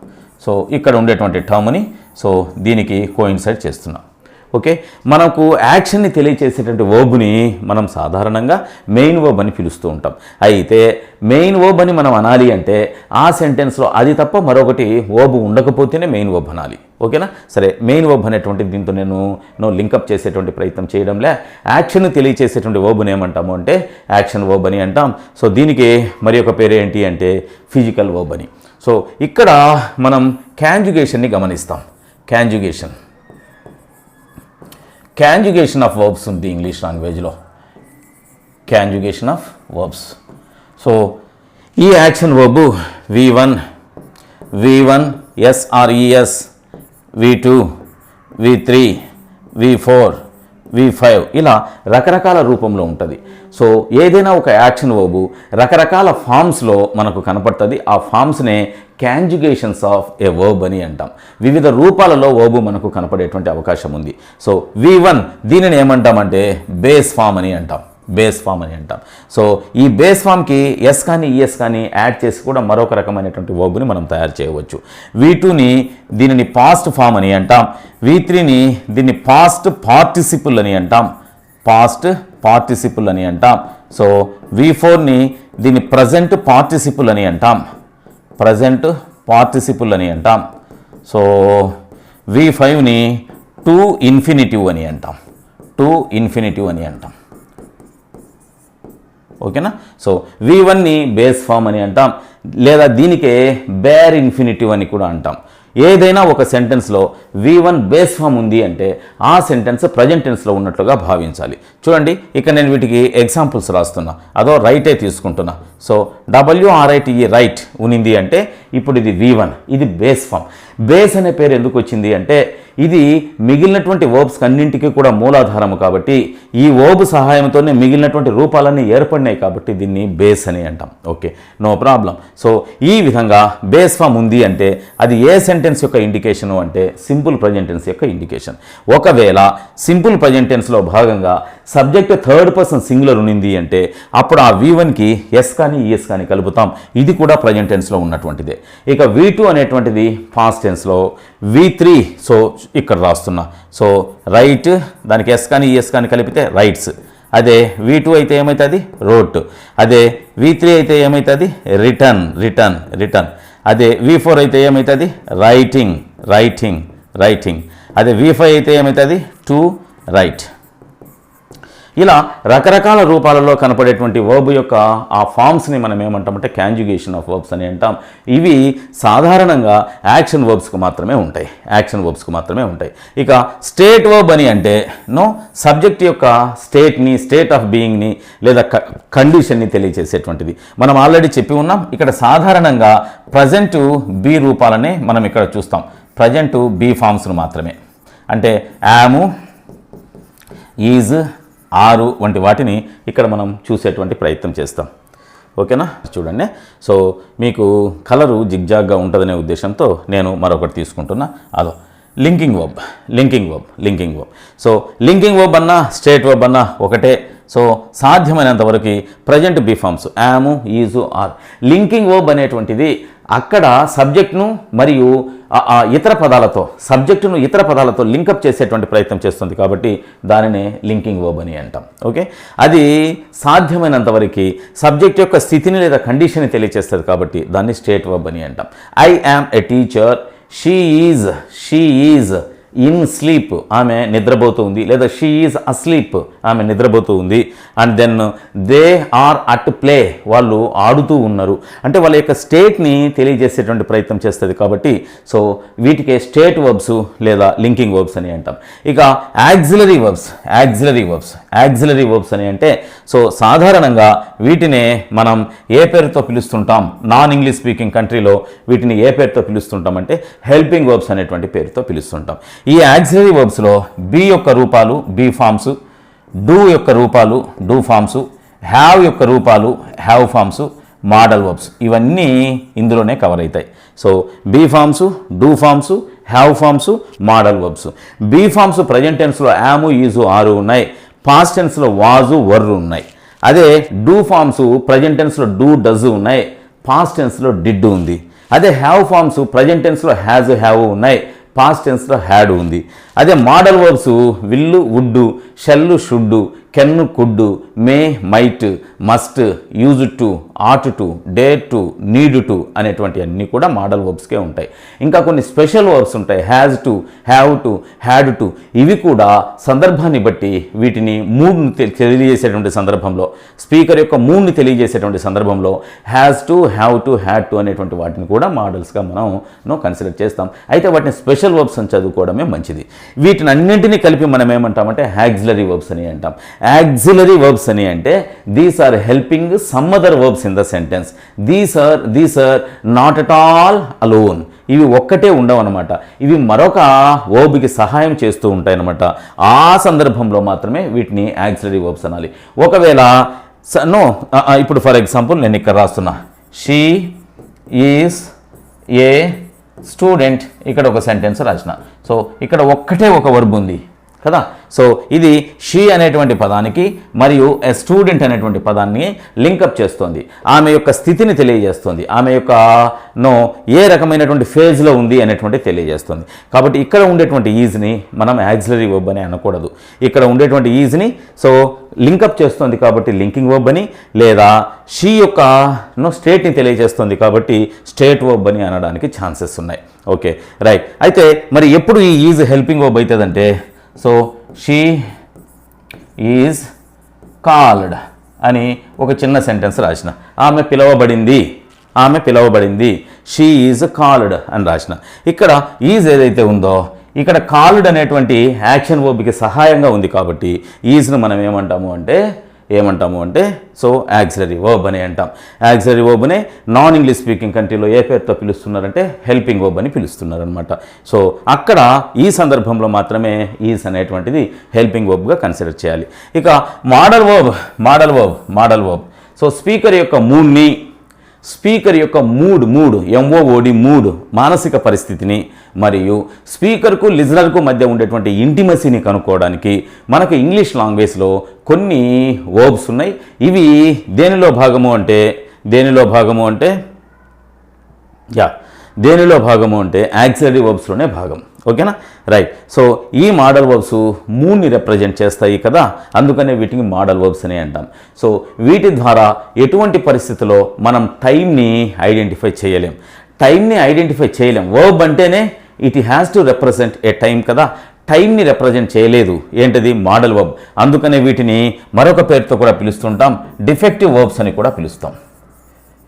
సో ఇక్కడ ఉండేటువంటి టర్మ్ని సో దీనికి కోయిన్సైడ్ చేస్తున్నాం. ఓకే, మనకు యాక్షన్ని తెలియచేసేటువంటి వర్బ్ని మనం సాధారణంగా మెయిన్ వర్బ్ అని పిలుస్తూ ఉంటాం. అయితే మెయిన్ వర్బ్ అని మనం అనాలి అంటే ఆ సెంటెన్స్లో అది తప్ప మరొకటి వర్బ్ ఉండకపోతేనే మెయిన్ వర్బ్ అనాలి. ఓకేనా? సరే, మెయిన్ వర్బ్ అనేటువంటి దీంతో నేను లింకప్ చేసేటువంటి ప్రయత్నం చేయడంలే. యాక్షన్ తెలియచేసేటువంటి వర్బ్ని ఏమంటాము అంటే యాక్షన్ వర్బ్ అని అంటాం. సో దీనికి మరి ఒక పేరు ఏంటి అంటే ఫిజికల్ వర్బ్ అని. సో ఇక్కడ మనం కాంజుగేషన్ని గమనిస్తాం. కాంజుగేషన్ ఆఫ్ వర్బ్స్ ఉంది ఇంగ్లీష్ లాంగ్వేజ్లో. Conjugation of verbs. సో ఈ action verb V1, SRES, V2, V3, V4, V5 ఇలా రకరకాల రూపంలో ఉంటుంది. సో ఏదైనా ఒక యాక్షన్ వర్బ్ రకరకాల ఫామ్స్లో మనకు కనపడుతుంది. ఆ ఫామ్స్నే కాంజుగేషన్స్ ఆఫ్ ఏ వర్బ్ అని అంటాం. వివిధ రూపాలలో వర్బ్ మనకు కనపడేటువంటి అవకాశం ఉంది. సో V1 దీనిని ఏమంటామంటే బేస్ ఫామ్ అని అంటాం. బేస్ ఫామ్ అని అంటాం. సో ఈ బేస్ ఫామ్కి ఎస్ కానీ ఈఎస్ కానీ యాడ్ చేసి కూడా మరొక రకమైనటువంటి వర్బ్ని మనం తయారు చేయవచ్చు. V2ని దీనిని పాస్ట్ ఫామ్ అని అంటాం. V3ని దీన్ని పాస్ట్ పార్టిసిపుల్ అని అంటాం. పాస్ట్ పార్టిసిపుల్ అని అంటాం. సో V4ని దీన్ని ప్రజెంట్ పార్టిసిపుల్ అని అంటాం. ప్రజెంట్ పార్టిసిపుల్ అని అంటాం. సో V5ని టు ఇన్ఫినిటివ్ అని అంటాం. టు ఇన్ఫినిటివ్ అని అంటాం. ఓకేనా. సో V1ని బేస్ ఫామ్ అని అంటాం, లేదా దీనికే బేర్ ఇన్ఫినిటివ్ అని కూడా అంటాం. ఏదైనా ఒక సెంటెన్స్లో V1 బేస్ ఫామ్ ఉంది అంటే ఆ సెంటెన్స్ ప్రజెంట్ టెన్స్లో ఉన్నట్లుగా భావించాలి. చూడండి, ఇక్కడ నేను వీటికి ఎగ్జాంపుల్స్ రాస్తున్నా, అదో రైటే తీసుకుంటున్నా. సో WRITE రైట్ ఉనింది అంటే ఇప్పుడు ఇది V1, ఇది బేస్ ఫామ్. బేస్ అనే పేరు ఎందుకు వచ్చింది అంటే ఇది మిగిలినటువంటి వర్బ్స్ అన్నింటికీ కూడా మూలాధారము కాబట్టి ఈ వర్బ్ సహాయంతోనే మిగిలినటువంటి రూపాలన్నీ ఏర్పడినాయి కాబట్టి దీన్ని బేస్ అని అంటాం. Okay, no problem. సో ఈ విధంగా బేస్ ఫామ్ ఉంది అంటే అది ఏ సెంటెన్స్ యొక్క ఇండికేషను అంటే సింపుల్ ప్రజెంట్ టెన్స్ యొక్క ఇండికేషన్. ఒకవేళ సింపుల్ ప్రజెంట్ టెన్స్లో భాగంగా సబ్జెక్ట్ థర్డ్ పర్సన్ సింగులర్ ఉన్నింది అంటే అప్పుడు ఆ V1కి ఎస్ కానీ ఈఎస్ కానీ కలుపుతాం. ఇది కూడా ప్రజెంట్ టెన్స్లో ఉన్నటువంటిదే. ఇక V2 అనేటువంటిది పాస్ట్ టెన్స్లో, V3 సో ఇక్కడ రాస్తున్నా. సో రైట్, దానికి ఎస్ కానీ ఈఎస్ కానీ కలిపితే రైట్స్. అదే V2 అయితే ఏమవుతుంది? రోట్. అదే V3 అయితే ఏమవుతుంది? Return return return. అదే V4 అయితే ఏమవుతుంది? Writing writing writing. అదే V5 అయితే ఏమవుతుంది? To right. ఇలా రకరకాల రూపాలలో కనపడేటువంటి వర్బ్ యొక్క ఆ ఫామ్స్ని మనం ఏమంటామంటే కాంజుగేషన్ ఆఫ్ వర్బ్స్ అని అంటాం. ఇవి సాధారణంగా యాక్షన్ వర్బ్స్కి మాత్రమే ఉంటాయి. యాక్షన్ వర్బ్స్కి మాత్రమే ఉంటాయి. ఇక స్టేట్ వర్బ్ అని అంటే సబ్జెక్ట్ యొక్క స్టేట్ని, స్టేట్ ఆఫ్ బీయింగ్ని లేదా కండిషన్ని తెలియజేసేటువంటిది. మనం ఆల్రెడీ చెప్పి ఉన్నాం. ఇక్కడ సాధారణంగా ప్రజెంట్ బీ రూపాలనే మనం ఇక్కడ చూస్తాం. ప్రజెంట్ బీ ఫామ్స్ను మాత్రమే, అంటే యాము, ఈజ్, ఆరు వంటి వాటిని ఇక్కడ మనం చూసేటువంటి ప్రయత్నం చేస్తాం. ఓకేనా. చూడండి, సో మీకు కలరు జిగ్జాగ్గా ఉంటుందనే ఉద్దేశంతో నేను మరొకటి తీసుకుంటున్నా. అదో linking verb. Linking verb linking verb. So linking verb అన్నా స్టేట్ వర్బ్ అన్నా ఒకటే. సో సాధ్యమైనంత వరకు present be forms am, is, are. Linking verb అనేటువంటిది అక్కడ సబ్జెక్ట్ను మరియు ఇతర పదాలతో, సబ్జెక్టును ఇతర పదాలతో లింకప్ చేసేటువంటి ప్రయత్నం చేస్తుంది కాబట్టి దానినే లింకింగ్ వర్బ్ అని అంటాం. ఓకే, అది సాధ్యమైనంత వరకు సబ్జెక్ట్ యొక్క స్థితిని లేదా కండిషన్ని తెలియజేస్తుంది కాబట్టి దాన్ని స్టేట్ వర్బ్ అని అంటాం. I am a teacher, she is in sleep, ఆమె నిద్రపోతూ ఉంది, లేదా షీ ఈజ్ అస్లీప్, ఆమె నిద్రపోతూ ఉంది. And then they are at play, వాళ్ళు ఆడుతూ ఉన్నారు. అంటే వాళ్ళ యొక్క స్టేట్ని తెలియజేసేటువంటి ప్రయత్నం చేస్తుంది కాబట్టి సో వీటికే స్టేట్ వర్బ్స్ లేదా లింకింగ్ వర్బ్స్ అని అంటాం. ఇక యాక్సిలరీ వర్బ్స్. యాక్సిలరీ వర్బ్స్ అని అంటే సో సాధారణంగా వీటినే మనం ఏ పేరుతో పిలుస్తుంటాం? నాన్ ఇంగ్లీష్ స్పీకింగ్ కంట్రీలో వీటిని ఏ పేరుతో పిలుస్తుంటాం అంటే హెల్పింగ్ వర్బ్స్ అనేటువంటి పేరుతో పిలుస్తుంటాం. ఈ యాక్సిలరీ వర్బ్స్లో బీ యొక్క రూపాలు బీ ఫామ్స్, డూ యొక్క రూపాలు డూ ఫామ్స్, హ్యావ్ యొక్క రూపాలు హ్యావ్ ఫామ్స్, మోడల్ వర్బ్స్ ఇవన్నీ ఇందులోనే కవర్ అవుతాయి. So be forms, do forms, have forms, modal verbs. Be forms present టెన్స్లో యాము, ఈజు, ఆరు ఉన్నాయి. పాస్ట్ టెన్స్లో వాజు, వర్రు ఉన్నాయి. అదే డూ ఫామ్స్ ప్రజెంట్ టెన్స్లో డూ, డజ్ ఉన్నాయి. పాస్ట్ టెన్స్లో డిడ్ ఉంది. అదే హ్యావ్ ఫామ్స్ ప్రజెంట్ టెన్స్లో హ్యాజ్, హ్యావ్ ఉన్నాయి. పాస్ట్ టెన్స్లో హ్యాడ్ ఉంది. అదే modal verbs will, would, shall, should, can, could, may, might, must, use to, ought to, dare to, need to అనేటువంటి అన్నీ కూడా మోడల్ వర్బ్స్కే ఉంటాయి. ఇంకా కొన్ని స్పెషల్ వర్బ్స్ ఉంటాయి. Has to, have to, had to. ఇవి కూడా సందర్భాన్ని బట్టి వీటిని మూడ్ని తెలియజేసేటువంటి సందర్భంలో, స్పీకర్ యొక్క మూడ్ని తెలియజేసేటువంటి సందర్భంలో has to, have to, had to అనేటువంటి వాటిని కూడా మోడల్స్గా మనం కన్సిడర్ చేస్తాం. అయితే వాటిని స్పెషల్ వర్బ్స్ అని చదువుకోవడమే మంచిది. వీటిని అన్నింటినీ కలిపి మనం ఏమంటామంటే యాక్సిలరీ వర్బ్స్ అని అంటాం. యాక్సిలరీ వర్బ్స్ అని అంటే these are helping some other verbs in the sentence. These are not at all alone. ఇవి ఒక్కటే ఉండవు అనమాట. ఇవి మరొక వర్బ్కి సహాయం చేస్తూ ఉంటాయి అనమాట. ఆ సందర్భంలో మాత్రమే వీటిని యాక్సిలరీ వర్బ్స్ అనాలి. ఒకవేళ ఇప్పుడు ఫర్ ఎగ్జాంపుల్ నేను ఇక్కడ రాస్తున్నా, షీ ఈజ్ ఏ స్టూడెంట్. ఇక్కడ ఒక సెంటెన్స్ రాసిన. సో ఇక్కడ ఒక్కటే ఒక వర్బ్ ఉంది. కదా. సో ఇది షీ అనేటువంటి పదానికి మరియు ఎ స్టూడెంట్ అనేటువంటి పదాన్ని లింకప్ చేస్తుంది. ఆమె యొక్క స్థితిని తెలియజేస్తుంది, ఆమె యొక్క ఏ రకమైనటువంటి ఫేజ్లో ఉంది అనేటువంటి తెలియజేస్తుంది. కాబట్టి ఇక్కడ ఉండేటువంటి ఈజ్ని మనం యాక్సిలరీ వర్బ్ అని అనకూడదు. ఇక్కడ ఉండేటువంటి ఈజ్ని సో లింకప్ చేస్తుంది కాబట్టి లింకింగ్ వర్బ్ అని, లేదా షీ యొక్క స్టేట్ని తెలియజేస్తుంది కాబట్టి స్టేట్ వర్బ్ అని అనడానికి ఛాన్సెస్ ఉన్నాయి. Okay right. అయితే మరి ఎప్పుడు ఈ ఈజ్ హెల్పింగ్ వర్బ్ అవుతుందంటే సో షీ ఈజ్ కాల్డ్ అని ఒక చిన్న సెంటెన్స్ రాసిన, ఆమె పిలవబడింది షీ ఈజ్ కాల్డ్ అని రాసిన. ఇక్కడ ఈజ్ ఏదైతే ఉందో ఇక్కడ కాల్డ్ అనేటువంటి యాక్షన్ వర్బ్కి సహాయంగా ఉంది కాబట్టి ఈజ్ను మనం ఏమంటాము అంటే సో యాక్సిలరీ వర్బ్ అని అంటాం. యాక్సిలరీ వర్బ్నే నాన్ ఇంగ్లీష్ స్పీకింగ్ కంట్రీలో ఏ పేరుతో పిలుస్తున్నారంటే హెల్పింగ్ వర్బ్ అని పిలుస్తున్నారనమాట. సో అక్కడ ఈ సందర్భంలో మాత్రమే ఈజ్ అనేటువంటిది హెల్పింగ్ వర్బ్గా కన్సిడర్ చేయాలి. ఇక మోడల్ వర్బ్ సో స్పీకర్ యొక్క మూడ్ MOOD మూడ్ మానసిక పరిస్థితిని మరియు స్పీకర్కు లిజనర్కు మధ్య ఉండేటువంటి ఇంటిమసీని కనుక్కోవడానికి మనకు ఇంగ్లీష్ లాంగ్వేజ్లో కొన్ని వర్బ్స్ ఉన్నాయి. ఇవి దేనిలో భాగము అంటే యాక్సిలరీ వర్బ్స్లోనే భాగం. ఓకేనా రైట్. సో ఈ మోడల్ వర్బ్స్ మూడ్ని రిప్రజెంట్ చేస్తాయి కదా, అందుకనే వీటిని మోడల్ వర్బ్స్ అని అంటాం. సో వీటి ద్వారా ఎటువంటి పరిస్థితుల్లో మనం టైంని ఐడెంటిఫై చేయలేం. వర్బ్ అంటేనే it has to represent A time కదా, టైంని రిప్రజెంట్ చేయలేదు ఏంటిది మోడల్ వర్బ్. అందుకనే వీటిని మరొక పేరుతో కూడా పిలుస్తుంటాం, డిఫెక్టివ్ వర్బ్స్ అని కూడా పిలుస్తాం.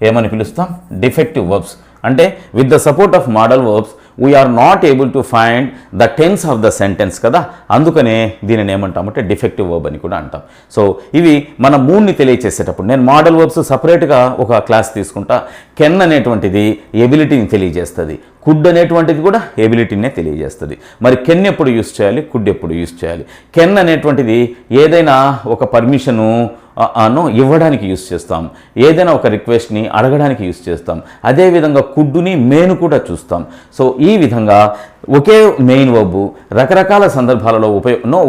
ఏమని పిలుస్తాం? Defective verbs. అంటే with the support of modal verbs we are not able to find the tense of the sentence కదా, అందుకనే దీనిని ఏమంటామంటే డిఫెక్టివ్ వర్బ్ అని కూడా అంటాం. సో ఇవి మన మూడ్ని తెలియచేసేటప్పుడు నేను మోడల్ వర్బ్స్ సపరేట్గా ఒక క్లాస్ తీసుకుంటా. కెన్ అనేటువంటిది ఎబిలిటీని తెలియజేస్తుంది, కుడ్ అనేటువంటిది కూడా ఎబిలిటీనే తెలియజేస్తుంది. మరి కెన్ ఎప్పుడు యూస్ చేయాలి, కుడ్ ఎప్పుడు యూస్ చేయాలి? కెన్ అనేటువంటిది ఏదైనా ఒక పర్మిషను ఇవ్వడానికి యూస్ చేస్తాం, ఏదైనా ఒక రిక్వెస్ట్ని అడగడానికి యూస్ చేస్తాం. అదేవిధంగా కుడ్డుని మేను కూడా చూస్తాం. సో ఈ విధంగా ఒకే మెయిన్ వర్బ్ రకరకాల సందర్భాలలో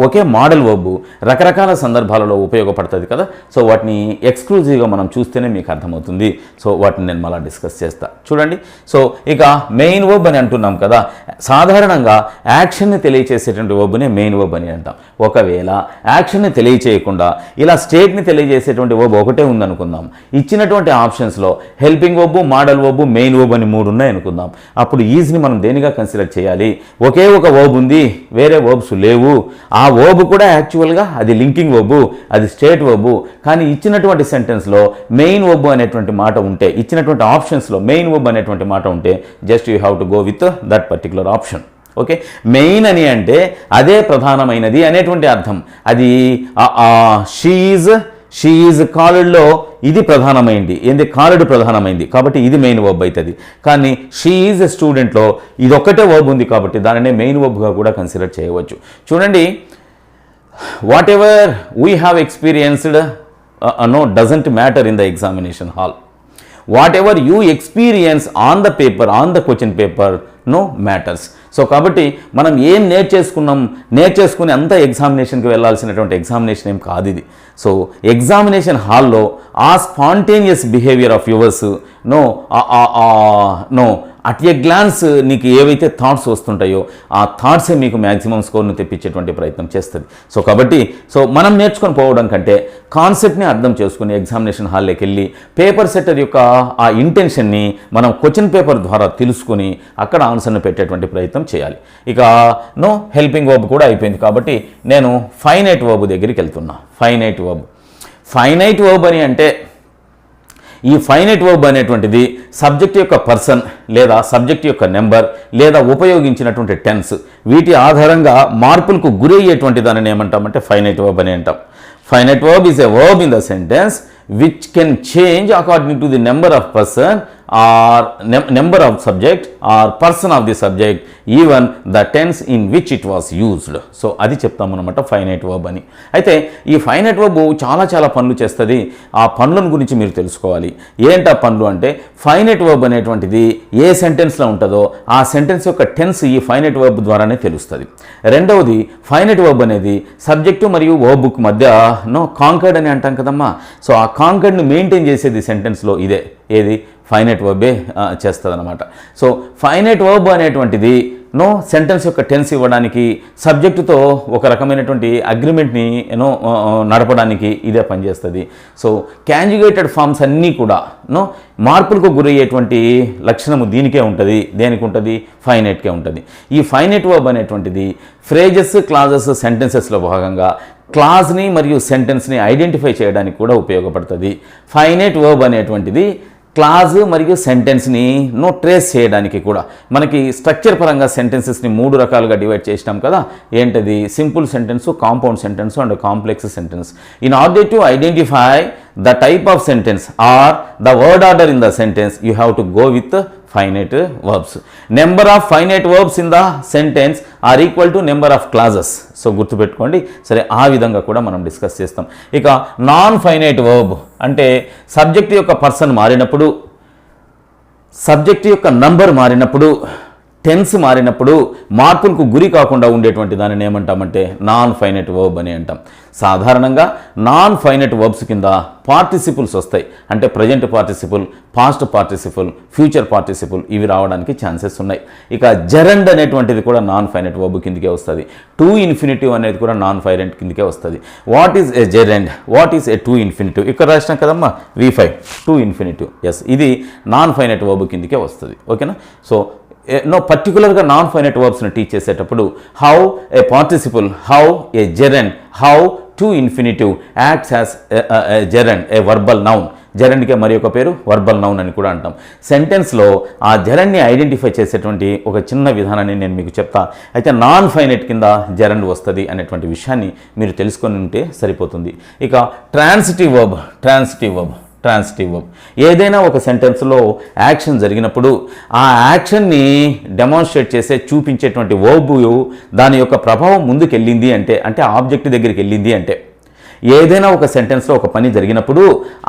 ఒకే మోడల్ వర్బ్ రకరకాల సందర్భాలలో ఉపయోగపడుతుంది కదా. సో వాటిని ఎక్స్క్లూజివ్గా మనం చూస్తేనే మీకు అర్థమవుతుంది. సో వాటిని నేను మళ్ళీ డిస్కస్ చేస్తా చూడండి. సో ఇక మెయిన్ వర్బ్ అని అంటున్నాం కదా, సాధారణంగా యాక్షన్ని తెలియచేసేటువంటి వర్బ్నే మెయిన్ వర్బ్ అని అంటాం. ఒకవేళ యాక్షన్ని తెలియచేయకుండా ఇలా స్టేట్ని తెలియజేసేటువంటి వర్బ్ ఒకటే ఉందనుకుందాం, ఇచ్చినటువంటి ఆప్షన్స్లో helping verb, model verb, main verb అని 3 ఉన్నాయి అనుకుందాం. అప్పుడు ఈజ్ని మనం దేనిగా కన్సిడర్ చేయాలి? ఒకే ఒక వర్బ్ ఉంది, వేరే వర్బ్స్ లేవు. ఆ వర్బ్ కూడా యాక్చువల్గా అది లింకింగ్ వర్బ్, అది స్టేట్ వర్బ్. కానీ ఇచ్చినటువంటి సెంటెన్స్లో మెయిన్ వర్బ్ అనేటువంటి మాట ఉంటే, ఇచ్చినటువంటి ఆప్షన్స్లో మెయిన్ వర్బ్ అనేటువంటి మాట ఉంటే just you have to go with that particular option. Okay, main అని అంటే అదే ప్రధానమైనది అనేటువంటి అర్థం. అది షీ ఈజ్ కాల్డ్లో ఇది ప్రధానమైంది, కాల్డ్ ప్రధానమైంది కాబట్టి ఇది మెయిన్ వర్బ్ అవుతుంది. కానీ షీ ఈజ్ ఎ స్టూడెంట్లో ఇది ఒక్కటే వర్బ్ ఉంది కాబట్టి దానినే మెయిన్ వర్బ్గా కూడా కన్సిడర్ చేయవచ్చు. చూడండి, what ever we have experienced doesn't matter in the examination hall. What ever you experience on the paper, on the question paper matters. So కాబట్టి మనం ఏం నేర్చేసుకుని అంతా ఎగ్జామినేషన్కి వెళ్ళాల్సినటువంటి ఎగ్జామినేషన్ ఏం కాదు ఇది. సో ఎగ్జామినేషన్ హాల్లో ఆ spontaneous behaviour of yours at a glance నీకు ఏవైతే థాట్స్ వస్తుంటాయో ఆ థాట్సే మీకు మ్యాక్సిమం స్కోర్ను తెప్పించేటువంటి ప్రయత్నం చేస్తుంది. సో కాబట్టి మనం నేర్చుకొని పోవడం కంటే కాన్సెప్ట్ని అర్థం చేసుకుని ఎగ్జామినేషన్ హాల్లోకి వెళ్ళి పేపర్ సెట్టర్ యొక్క ఆ ఇంటెన్షన్ని మనం క్వశ్చన్ పేపర్ ద్వారా తెలుసుకుని అక్కడ ఆన్సర్ను పెట్టేటువంటి ప్రయత్నం చేయాలి. ఇక హెల్పింగ్ వర్బ్ కూడా అయిపోయింది కాబట్టి నేను ఫైనైట్ వర్బ్ దగ్గరికి వెళ్తున్నా. ఫైనైట్ వర్బ్ అని అంటే ఈ ఫైనైట్ వర్బ్ అనేటువంటిది సబ్జెక్ట్ యొక్క పర్సన్ లేదా సబ్జెక్ట్ యొక్క నెంబర్ లేదా ఉపయోగించినటువంటి టెన్స్ వీటి ఆధారంగా మార్పులకు గురయ్యేటువంటి దానిని ఏమంటామంటే ఫైనైట్ వర్బ్ అని అంటాం. Finite verb is a verb in the sentence which can change according to the number of person or number of subject or person of the subject, even the tense in which it was used. So అది చెప్తాము అనమాట finite verb అని. అయితే ఈ finite verb చాలా పనులు చేస్తుంది. ఆ పనులను గురించి మీరు తెలుసుకోవాలి. ఏంటి ఆ పనులు అంటే, ఫైనైట్ వర్బ్ అనేటువంటిది ఏ సెంటెన్స్లో ఉంటుందో ఆ సెంటెన్స్ యొక్క టెన్స్ ఈ ఫైనైట్ వర్బ్ ద్వారానే తెలుస్తుంది. రెండవది, ఫైనైట్ వర్బ్ అనేది సబ్జెక్టు మరియు వర్బ్కు మధ్య కాంకర్డ్ అని అంటాం కదమ్మా. సో ఆ కాంకర్డ్ని మెయింటైన్ చేసేది సెంటెన్స్లో ఇదే, ఏది ఫైనైట్ వర్బే చేస్తుంది అనమాట. సో ఫైనైట్ వర్బ్ అనేటువంటిది సెంటెన్స్ యొక్క టెన్స్ ఇవ్వడానికి, సబ్జెక్టుతో ఒక రకమైనటువంటి అగ్రిమెంట్ని నడపడానికి ఇదే పనిచేస్తుంది. సో కాంజుగేటెడ్ ఫార్మ్స్ అన్నీ కూడా మార్పులకు గురయ్యేటువంటి లక్షణము దీనికే ఉంటుంది. దేనికి ఉంటుంది? ఫైనైట్కే ఉంటుంది. ఈ ఫైనైట్ వర్బ్ అనేటువంటిది ఫ్రేజెస్, క్లాజెస్, సెంటెన్సెస్లో భాగంగా క్లాజ్ని మరియు సెంటెన్స్ని ఐడెంటిఫై చేయడానికి కూడా ఉపయోగపడుతుంది. ఫైనైట్ వర్బ్ అనేటువంటిది క్లాజ్ మరియు సెంటెన్స్ని ట్రేస్ చేయడానికి కూడా. మనకి స్ట్రక్చర్ పరంగా సెంటెన్సెస్ని 3 రకాలుగా డివైడ్ చేసినాం కదా. ఏంటది? Simple sentence, compound sentence and complex sentence. In order to identify the type of sentence or the word order in the sentence, you have to go with finite verbs. Number of finite verbs in the sentence are equal to number of clauses. So గుర్తుపెట్టుకోండి. సరే, ఆ విధంగా కూడా మనం discuss చేస్తాం. ఇక non finite verb అంటే subject యొక్క పర్సన్ మారినప్పుడు, సబ్జెక్ట్ యొక్క నంబర్ మారినప్పుడు, టెన్స్ మారినప్పుడు మార్పులకు గురి కాకుండా ఉండేటువంటి దానిని ఏమంటామంటే నాన్ ఫైనైట్ వర్బ్ అని అంటాం. సాధారణంగా నాన్ ఫైనైట్ వర్బ్స్ కింద పార్టిసిపుల్స్ వస్తాయి. అంటే present participle, past participle, future participle ఇవి రావడానికి ఛాన్సెస్ ఉన్నాయి. ఇక జెరండ్ అనేటువంటిది కూడా నాన్ ఫైనైట్ వర్బ్ కిందకే వస్తుంది. టు ఇన్ఫినిటివ్ అనేది కూడా నాన్ ఫైనైట్ కిందకే వస్తుంది. What is a gerund? What is a to infinitive? ఇక్కడ రాసినాం కదమ్మా V5 టు ఇన్ఫినిటివ్. ఎస్, ఇది నాన్ ఫైనైట్ వర్బ్ కిందకే వస్తుంది. ఓకేనా? సో పర్టికులర్గా నాన్ ఫైనైట్ వర్బ్స్ని టీచ్ చేసేటప్పుడు how a participle, how a gerund, how to infinitive acts as a gerund, a verbal noun. జెరండ్కే మరి ఒక పేరు వర్బల్ నౌన్ అని కూడా అంటాం. సెంటెన్స్లో ఆ జెరండ్ని ఐడెంటిఫై చేసేటువంటి ఒక చిన్న విధానాన్ని నేను మీకు చెప్తా. అయితే నాన్ ఫైనైట్ కింద జెరండ్ వస్తుంది అనేటువంటి విషయాన్ని మీరు తెలుసుకొని ఉంటే సరిపోతుంది. ఇక ట్రాన్సిటివ్ వర్బ్. ట్రాన్సిటివ్ వర్బ్ ఏదైనా ఒక సెంటెన్స్లో యాక్షన్ జరిగినప్పుడు ఆ యాక్షన్ని డెమాన్స్ట్రేట్ చేసే, చూపించేటువంటి వర్బ్ దాని యొక్క ప్రభావం ముందుకు వెళ్ళింది అంటే ఆబ్జెక్ట్ దగ్గరికి వెళ్ళింది అంటే, ఏదైనా ఒక సెంటెన్స్లో ఒక పని జరిగినప్పుడు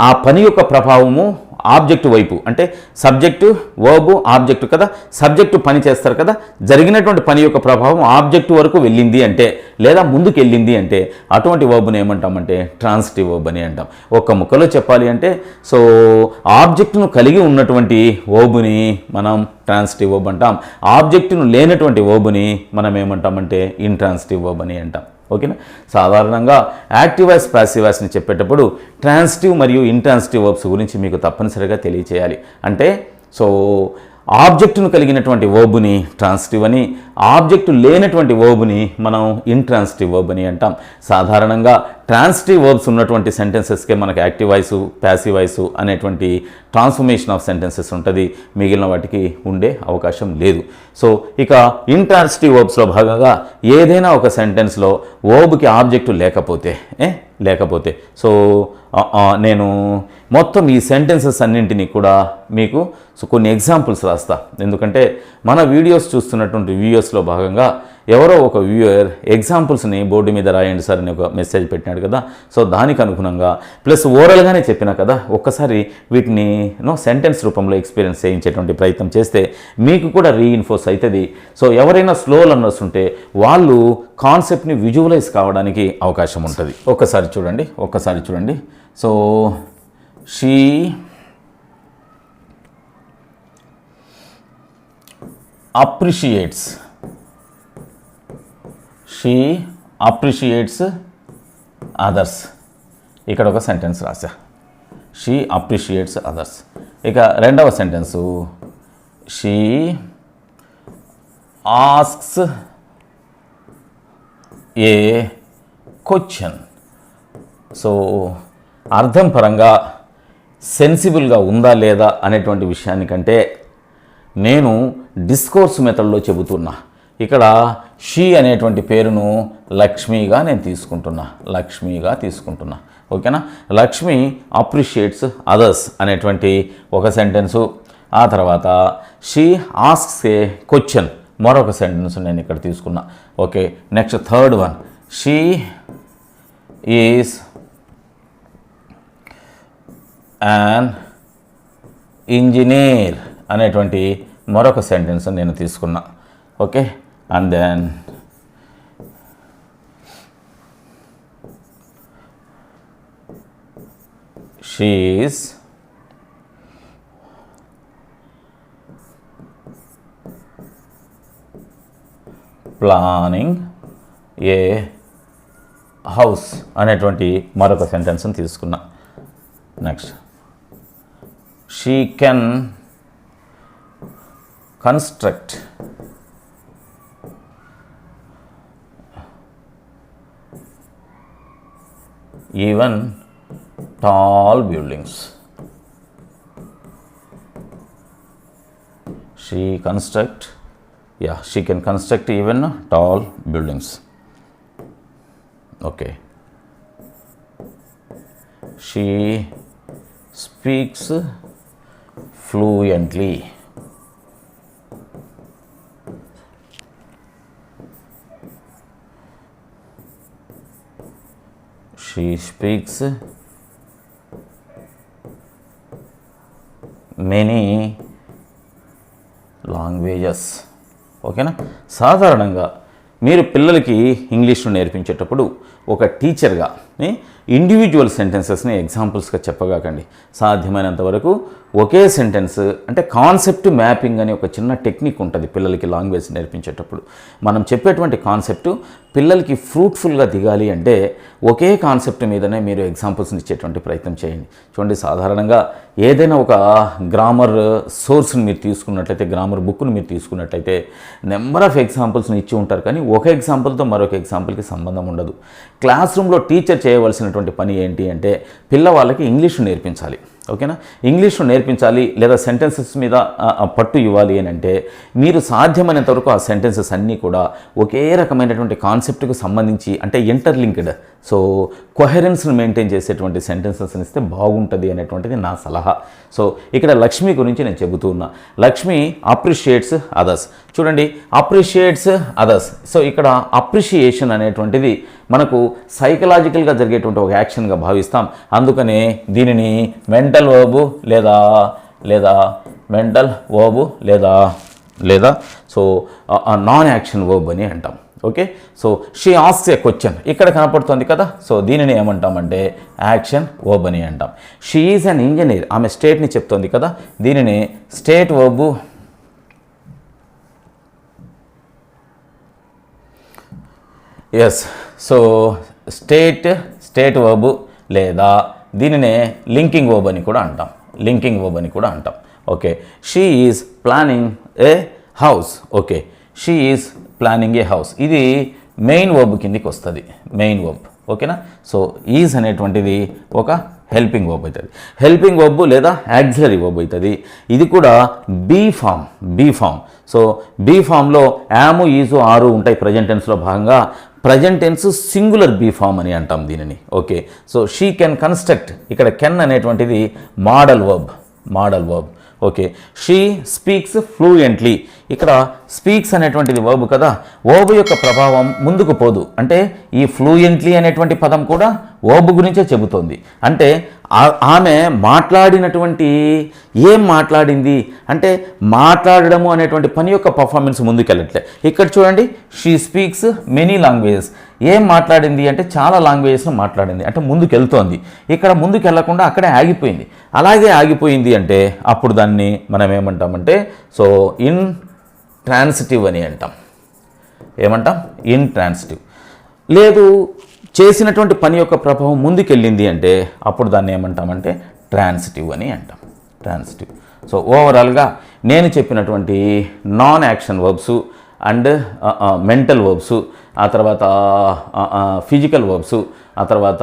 ఆ పని యొక్క ప్రభావము ఆబ్జెక్టు వైపు, అంటే సబ్జెక్టు, వర్బు, ఆబ్జెక్టు కదా. సబ్జెక్టు పని చేస్తారు కదా, జరిగినటువంటి పని యొక్క ప్రభావం ఆబ్జెక్టు వరకు వెళ్ళింది అంటే, లేదా ముందుకు వెళ్ళింది అంటే అటువంటి వర్బుని ఏమంటామంటే ట్రాన్సిటివ్ వర్బ్ అని అంటాం. ఒక్క ముక్కలో చెప్పాలి అంటే, సో ఆబ్జెక్టును కలిగి ఉన్నటువంటి వర్బుని మనం ట్రాన్సిటివ్ వర్బ్ అంటాం. ఆబ్జెక్టును లేనటువంటి వర్బుని మనం ఏమంటామంటే ఇంట్రాన్సిటివ్ వర్బ్ అని అంటాం. ఓకేనా? సాధారణంగా యాక్టివ్ వాయిస్, ప్యాసివ్ వాయిస్ని చెప్పేటప్పుడు ట్రాన్సిటివ్ మరియు ఇంట్రాన్సిటివ్ వర్బ్స్ గురించి మీకు తప్పనిసరిగా తెలియచేయాలి. అంటే సో ఆబ్జెక్టును కలిగినటువంటి వర్బుని ట్రాన్సిటివ్ అని, ఆబ్జెక్టు లేనటువంటి వర్బుని మనం ఇంట్రాన్సిటివ్ వర్బ్ అని అంటాం. సాధారణంగా ట్రాన్సిటివ్ వర్బ్స్ ఉన్నటువంటి సెంటెన్సెస్కే మనకు యాక్టివ్ వాయిస్, ప్యాసివ్ వాయిస్ అనేటువంటి ట్రాన్స్ఫర్మేషన్ ఆఫ్ సెంటెన్సెస్ ఉంటుంది. మిగిలిన వాటికి ఉండే అవకాశం లేదు. సో ఇక ఇంట్రాన్సిటివ్ వర్బ్స్లో భాగంగా ఏదైనా ఒక సెంటెన్స్లో వర్బ్కి ఆబ్జెక్టు లేకపోతే సో నేను మొత్తం ఈ సెంటెన్సెస్ అన్నింటినీ కూడా మీకు కొన్ని ఎగ్జాంపుల్స్ రాస్తా. ఎందుకంటే మన వీడియోస్ చూస్తున్నటువంటి వ్యూయర్స్లో భాగంగా ఎవరో ఒక వ్యూయర్ ఎగ్జాంపుల్స్ని బోర్డు మీద రాయండి సార్ అని ఒక మెసేజ్ పెట్టినాడు కదా. సో దానికి అనుగుణంగా ప్లస్ ఓరల్గానే చెప్పినా కదా, ఒక్కసారి వీటిని సెంటెన్స్ రూపంలో ఎక్స్పీరియన్స్ చేయించేటువంటి ప్రయత్నం చేస్తే మీకు కూడా రీఇన్ఫోర్స్ అవుతుంది. సో ఎవరైనా స్లో లర్నర్స్ ఉంటే వాళ్ళు కాన్సెప్ట్ని విజువలైజ్ కావడానికి అవకాశం ఉంటుంది. ఒక్కసారి చూడండి. So she appreciates others. ఇక్కడ ఒక సెంటెన్స్ రాసా, షీ అప్రిషియేట్స్ అదర్స్. ఇక రెండవ sentence, she asks a question. So అర్థం పరంగా సెన్సిబుల్గా ఉందా లేదా అనేటువంటి విషయానికంటే నేను డిస్కోర్స్ మెథడ్లో చెబుతున్నా. ఇక్కడ షీ అనేటువంటి పేరును లక్ష్మిగా నేను తీసుకుంటున్నా. ఓకేనా? లక్ష్మి అప్రిషియేట్స్ అదర్స్ అనేటువంటి ఒక సెంటెన్సు. ఆ తర్వాత షీ ఆస్క్స్ ఏ క్వశ్చన్, మరొక సెంటెన్స్ నేను ఇక్కడ తీసుకున్నా. Okay, next third one, she is an engineer అనేటువంటి మరొక సెంటెన్స్ నేను తీసుకున్నా. Okay, and then she is planning a house అనేటువంటి మరొక సెంటెన్స్ని తీసుకున్నా. Next she can construct even tall buildings. She can construct even tall buildings. Okay. She speaks fluently. She speaks many languages. ఓకేనా? సాధారణంగా మీరు పిల్లలకి ఇంగ్లీష్ను నేర్పించేటప్పుడు ఒక టీచర్గా ఇండివిజువల్ సెంటెన్సెస్ని ఎగ్జాంపుల్స్గా చెప్పగాకండి. సాధ్యమైనంత వరకు ఒకే సెంటెన్స్, అంటే కాన్సెప్ట్ మ్యాపింగ్ అనే ఒక చిన్న టెక్నిక్ ఉంటుంది పిల్లలకి లాంగ్వేజ్ నేర్పించేటప్పుడు. మనం చెప్పేటువంటి కాన్సెప్ట్ పిల్లలకి ఫ్రూట్ఫుల్గా దిగాలి అంటే ఒకే కాన్సెప్ట్ మీదనే మీరు ఎగ్జాంపుల్స్ని ఇచ్చేటువంటి ప్రయత్నం చేయండి. చూడండి, సాధారణంగా ఏదైనా ఒక గ్రామర్ సోర్స్ని మీరు తీసుకున్నట్లయితే, గ్రామర్ బుక్ను మీరు తీసుకున్నట్లయితే నెంబర్ ఆఫ్ ఎగ్జాంపుల్స్ని ఇచ్చి ఉంటారు, కానీ ఒక ఎగ్జాంపుల్తో మరొక ఎగ్జాంపుల్కి సంబంధం ఉండదు. క్లాస్ రూమ్లో టీచర్ చేయవలసినటువంటి పని ఏంటి అంటే పిల్లవాళ్ళకి ఇంగ్లీషు నేర్పించాలి. ఓకేనా? ఇంగ్లీష్ను నేర్పించాలి లేదా సెంటెన్సెస్ మీద పట్టు ఇవ్వాలి అని అంటే మీరు సాధ్యమైనంత వరకు ఆ సెంటెన్సెస్ అన్నీ కూడా ఒకే రకమైనటువంటి కాన్సెప్ట్కు సంబంధించి, అంటే ఇంటర్లింక్డ్, సో కొహెరెన్స్ను మెయింటైన్ చేసేటువంటి సెంటెన్సెస్ని ఇస్తే బాగుంటుంది అనేటువంటిది నా సలహా. సో ఇక్కడ లక్ష్మి గురించి నేను చెబుతూ ఉన్నా. Lakshmi appreciates others. చూడండి, అప్రిషియేట్స్ అదర్స్. సో ఇక్కడ అప్రిషియేషన్ అనేటువంటిది మనకు సైకలాజికల్గా జరిగేటువంటి ఒక యాక్షన్గా భావిస్తాం. అందుకనే దీనిని మెంటల్ వర్బ్ లేదా మెంటల్ వర్బ్ లేదా సో నాన్ యాక్షన్ వర్బ్ అని అంటాం. Okay, so she asks a question ఇక్కడ కనపడుతుంది కదా, సో దీనిని ఏమంటామంటే యాక్షన్ వర్బ్ అని అంటాం. షీ ఈజ్ అన్ ఇంజనీర్, ఆమె స్టేట్ని చెప్తోంది కదా, దీనిని state verb. Yes, so state verb లేదా దీనినే లింకింగ్ వర్బ్ అని కూడా అంటాం. Okay, she is planning a house. Okay, she is planning a house, ఇది మెయిన్ వర్బ్ కిందికి వస్తుంది, మెయిన్ వర్బ్. ఓకేనా? సో ఈజ్ అనేటువంటిది ఒక హెల్పింగ్ వర్బ్ అవుతుంది, హెల్పింగ్ వర్బ్ లేదా యాక్సిలరీ వర్బ్ అవుతుంది. ఇది కూడా బీ ఫామ్. సో బీ ఫామ్లో యాము, ఈజు, ఆరు ఉంటాయి ప్రజెంట్ టెన్స్లో భాగంగా. Present tense singular be form అని అంటాం దీనిని. Okay, so she can construct, ఇక్కడ కెన్ అనేటువంటిది modal verb. Okay, she speaks fluently, ఇక్కడ స్పీక్స్ అనేటువంటిది వర్బ్ కదా, వర్బ్ యొక్క ప్రభావం ముందుకు పోదు. అంటే ఈ ఫ్లూయెంట్లీ అనేటువంటి పదం కూడా వర్బ్ గురించే చెబుతోంది. అంటే ఆమె మాట్లాడినటువంటి ఏం మాట్లాడింది అంటే మాట్లాడడము అనేటువంటి పని యొక్క పర్ఫార్మెన్స్ ముందుకెళ్ళట్లే. ఇక్కడ చూడండి, షీ స్పీక్స్ మెనీ లాంగ్వేజెస్, ఏం మాట్లాడింది అంటే చాలా లాంగ్వేజెస్ను మాట్లాడింది, అంటే ముందుకెళ్తోంది. ఇక్కడ ముందుకెళ్లకుండా అక్కడే ఆగిపోయింది. అలాగే ఆగిపోయింది అంటే అప్పుడు దాన్ని మనం ఏమంటామంటే సో ఇన్ ట్రాన్సిటివ్ అని అంటాం. In transitive. లేదు, చేసినటువంటి పని యొక్క ప్రభావం ముందుకెళ్ళింది అంటే అప్పుడు దాన్ని ఏమంటామంటే ట్రాన్సిటివ్ అని అంటాం. సో ఓవరాల్గా నేను చెప్పినటువంటి non action verbs and mental verbs, ఆ తర్వాత ఫిజికల్ వర్బ్స్, ఆ తర్వాత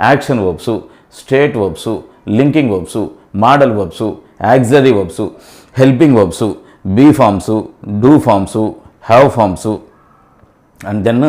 action verbs, state verbs, linking verbs, modal verbs, auxiliary verbs, helping verbs, be forms, do forms, have forms, and then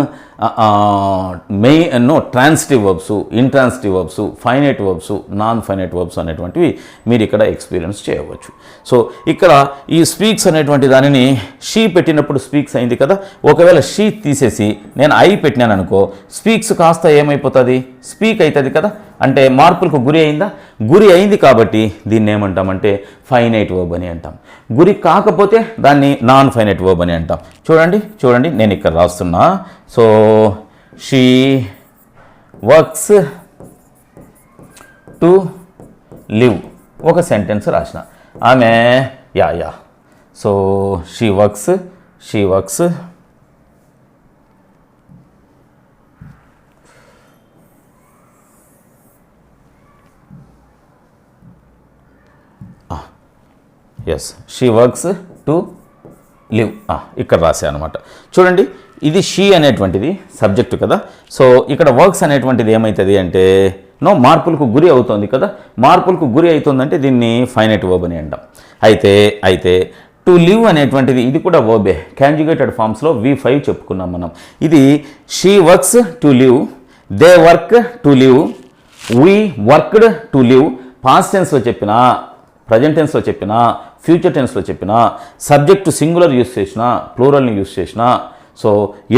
transitive verbs, intransitive verbs, finite verbs, non finite verbs అనేటువంటివి మీరు ఇక్కడ experience చేయవచ్చు. So ఇక్కడ ఈ speaks అనేటువంటి దానిని she పెట్టినప్పుడు speaks అయింది కదా, ఒకవేళ షీ తీసేసి నేను ఐ పెట్టినాను అనుకో, స్పీక్స్ కాస్త ఏమైపోతుంది, స్పీక్ అవుతుంది కదా, అంటే మార్పులకు గురి అయిందా, గురి అయింది కాబట్టి దీన్ని ఏమంటామంటే ఫైనైట్ వర్బ్ అని అంటాం. గురి కాకపోతే దాన్ని నాన్ ఫైనైట్ వర్బ్ అని అంటాం. చూడండి నేను ఇక్కడ రాస్తున్నా. So she works to live, ఒక సెంటెన్స్ రాసిన. ఆమె yeah so she works she works to live, ఇక్కడ రాసా అనమాట. చూడండి ఇది షీ అనేటువంటిది సబ్జెక్టు కదా, సో ఇక్కడ వర్క్స్ అనేటువంటిది ఏమవుతుంది అంటే మార్పులకు గురి అవుతుంది కదా, మార్పులకు గురి అవుతుందంటే దీన్ని ఫైనైట్ వర్బ్ అని అంటాం. అయితే టు లివ్ అనేటువంటిది ఇది కూడా వర్బే, కాంజుగేటెడ్ ఫామ్స్లో V5 చెప్పుకున్నాం మనం. ఇది she works to live, they work to live, we worked to live. Past టెన్స్లో చెప్పినా, ప్రజెంట్ టెన్స్లో చెప్పినా, ఫ్యూచర్ టెన్స్లో చెప్పినా, సబ్జెక్టు సింగులర్ యూస్ చేసినా, ప్లూరల్ని యూస్ చేసినా, సో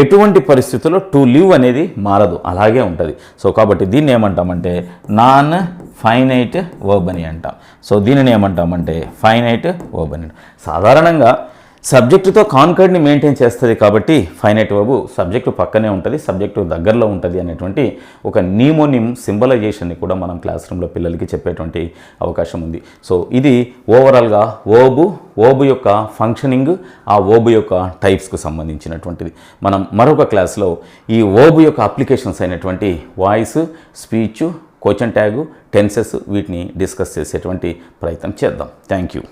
ఎటువంటి పరిస్థితుల్లో టు లివ్ అనేది మారదు, అలాగే ఉంటుంది. సో కాబట్టి దీన్ని ఏమంటామంటే నాన్ ఫైనైట్ వర్బ్ అని అంటాం. సో దీనిని ఏమంటామంటే ఫైనైట్ వర్బ్ అని. సాధారణంగా సబ్జెక్టుతో కాన్కర్డ్ని మెయింటైన్ చేస్తుంది కాబట్టి ఫైనైట్ వర్బ్ సబ్జెక్టు పక్కనే ఉంటుంది, సబ్జెక్టు దగ్గరలో ఉంటుంది అనేటువంటి ఒక నీమోనిమ్ సింబలైజేషన్ని కూడా మనం క్లాస్ రూమ్లో పిల్లలకి చెప్పేటువంటి అవకాశం ఉంది. సో ఇది ఓవరాల్గా వర్బ్ యొక్క ఫంక్షనింగ్, ఆ వర్బ్ యొక్క టైప్స్కు సంబంధించినటువంటిది. మనం మరొక క్లాస్లో ఈ వర్బ్ యొక్క అప్లికేషన్స్ అయినటువంటి voice, speech, question tag, tenses వీటిని డిస్కస్ చేసేటువంటి ప్రయత్నం చేద్దాం. Thank you.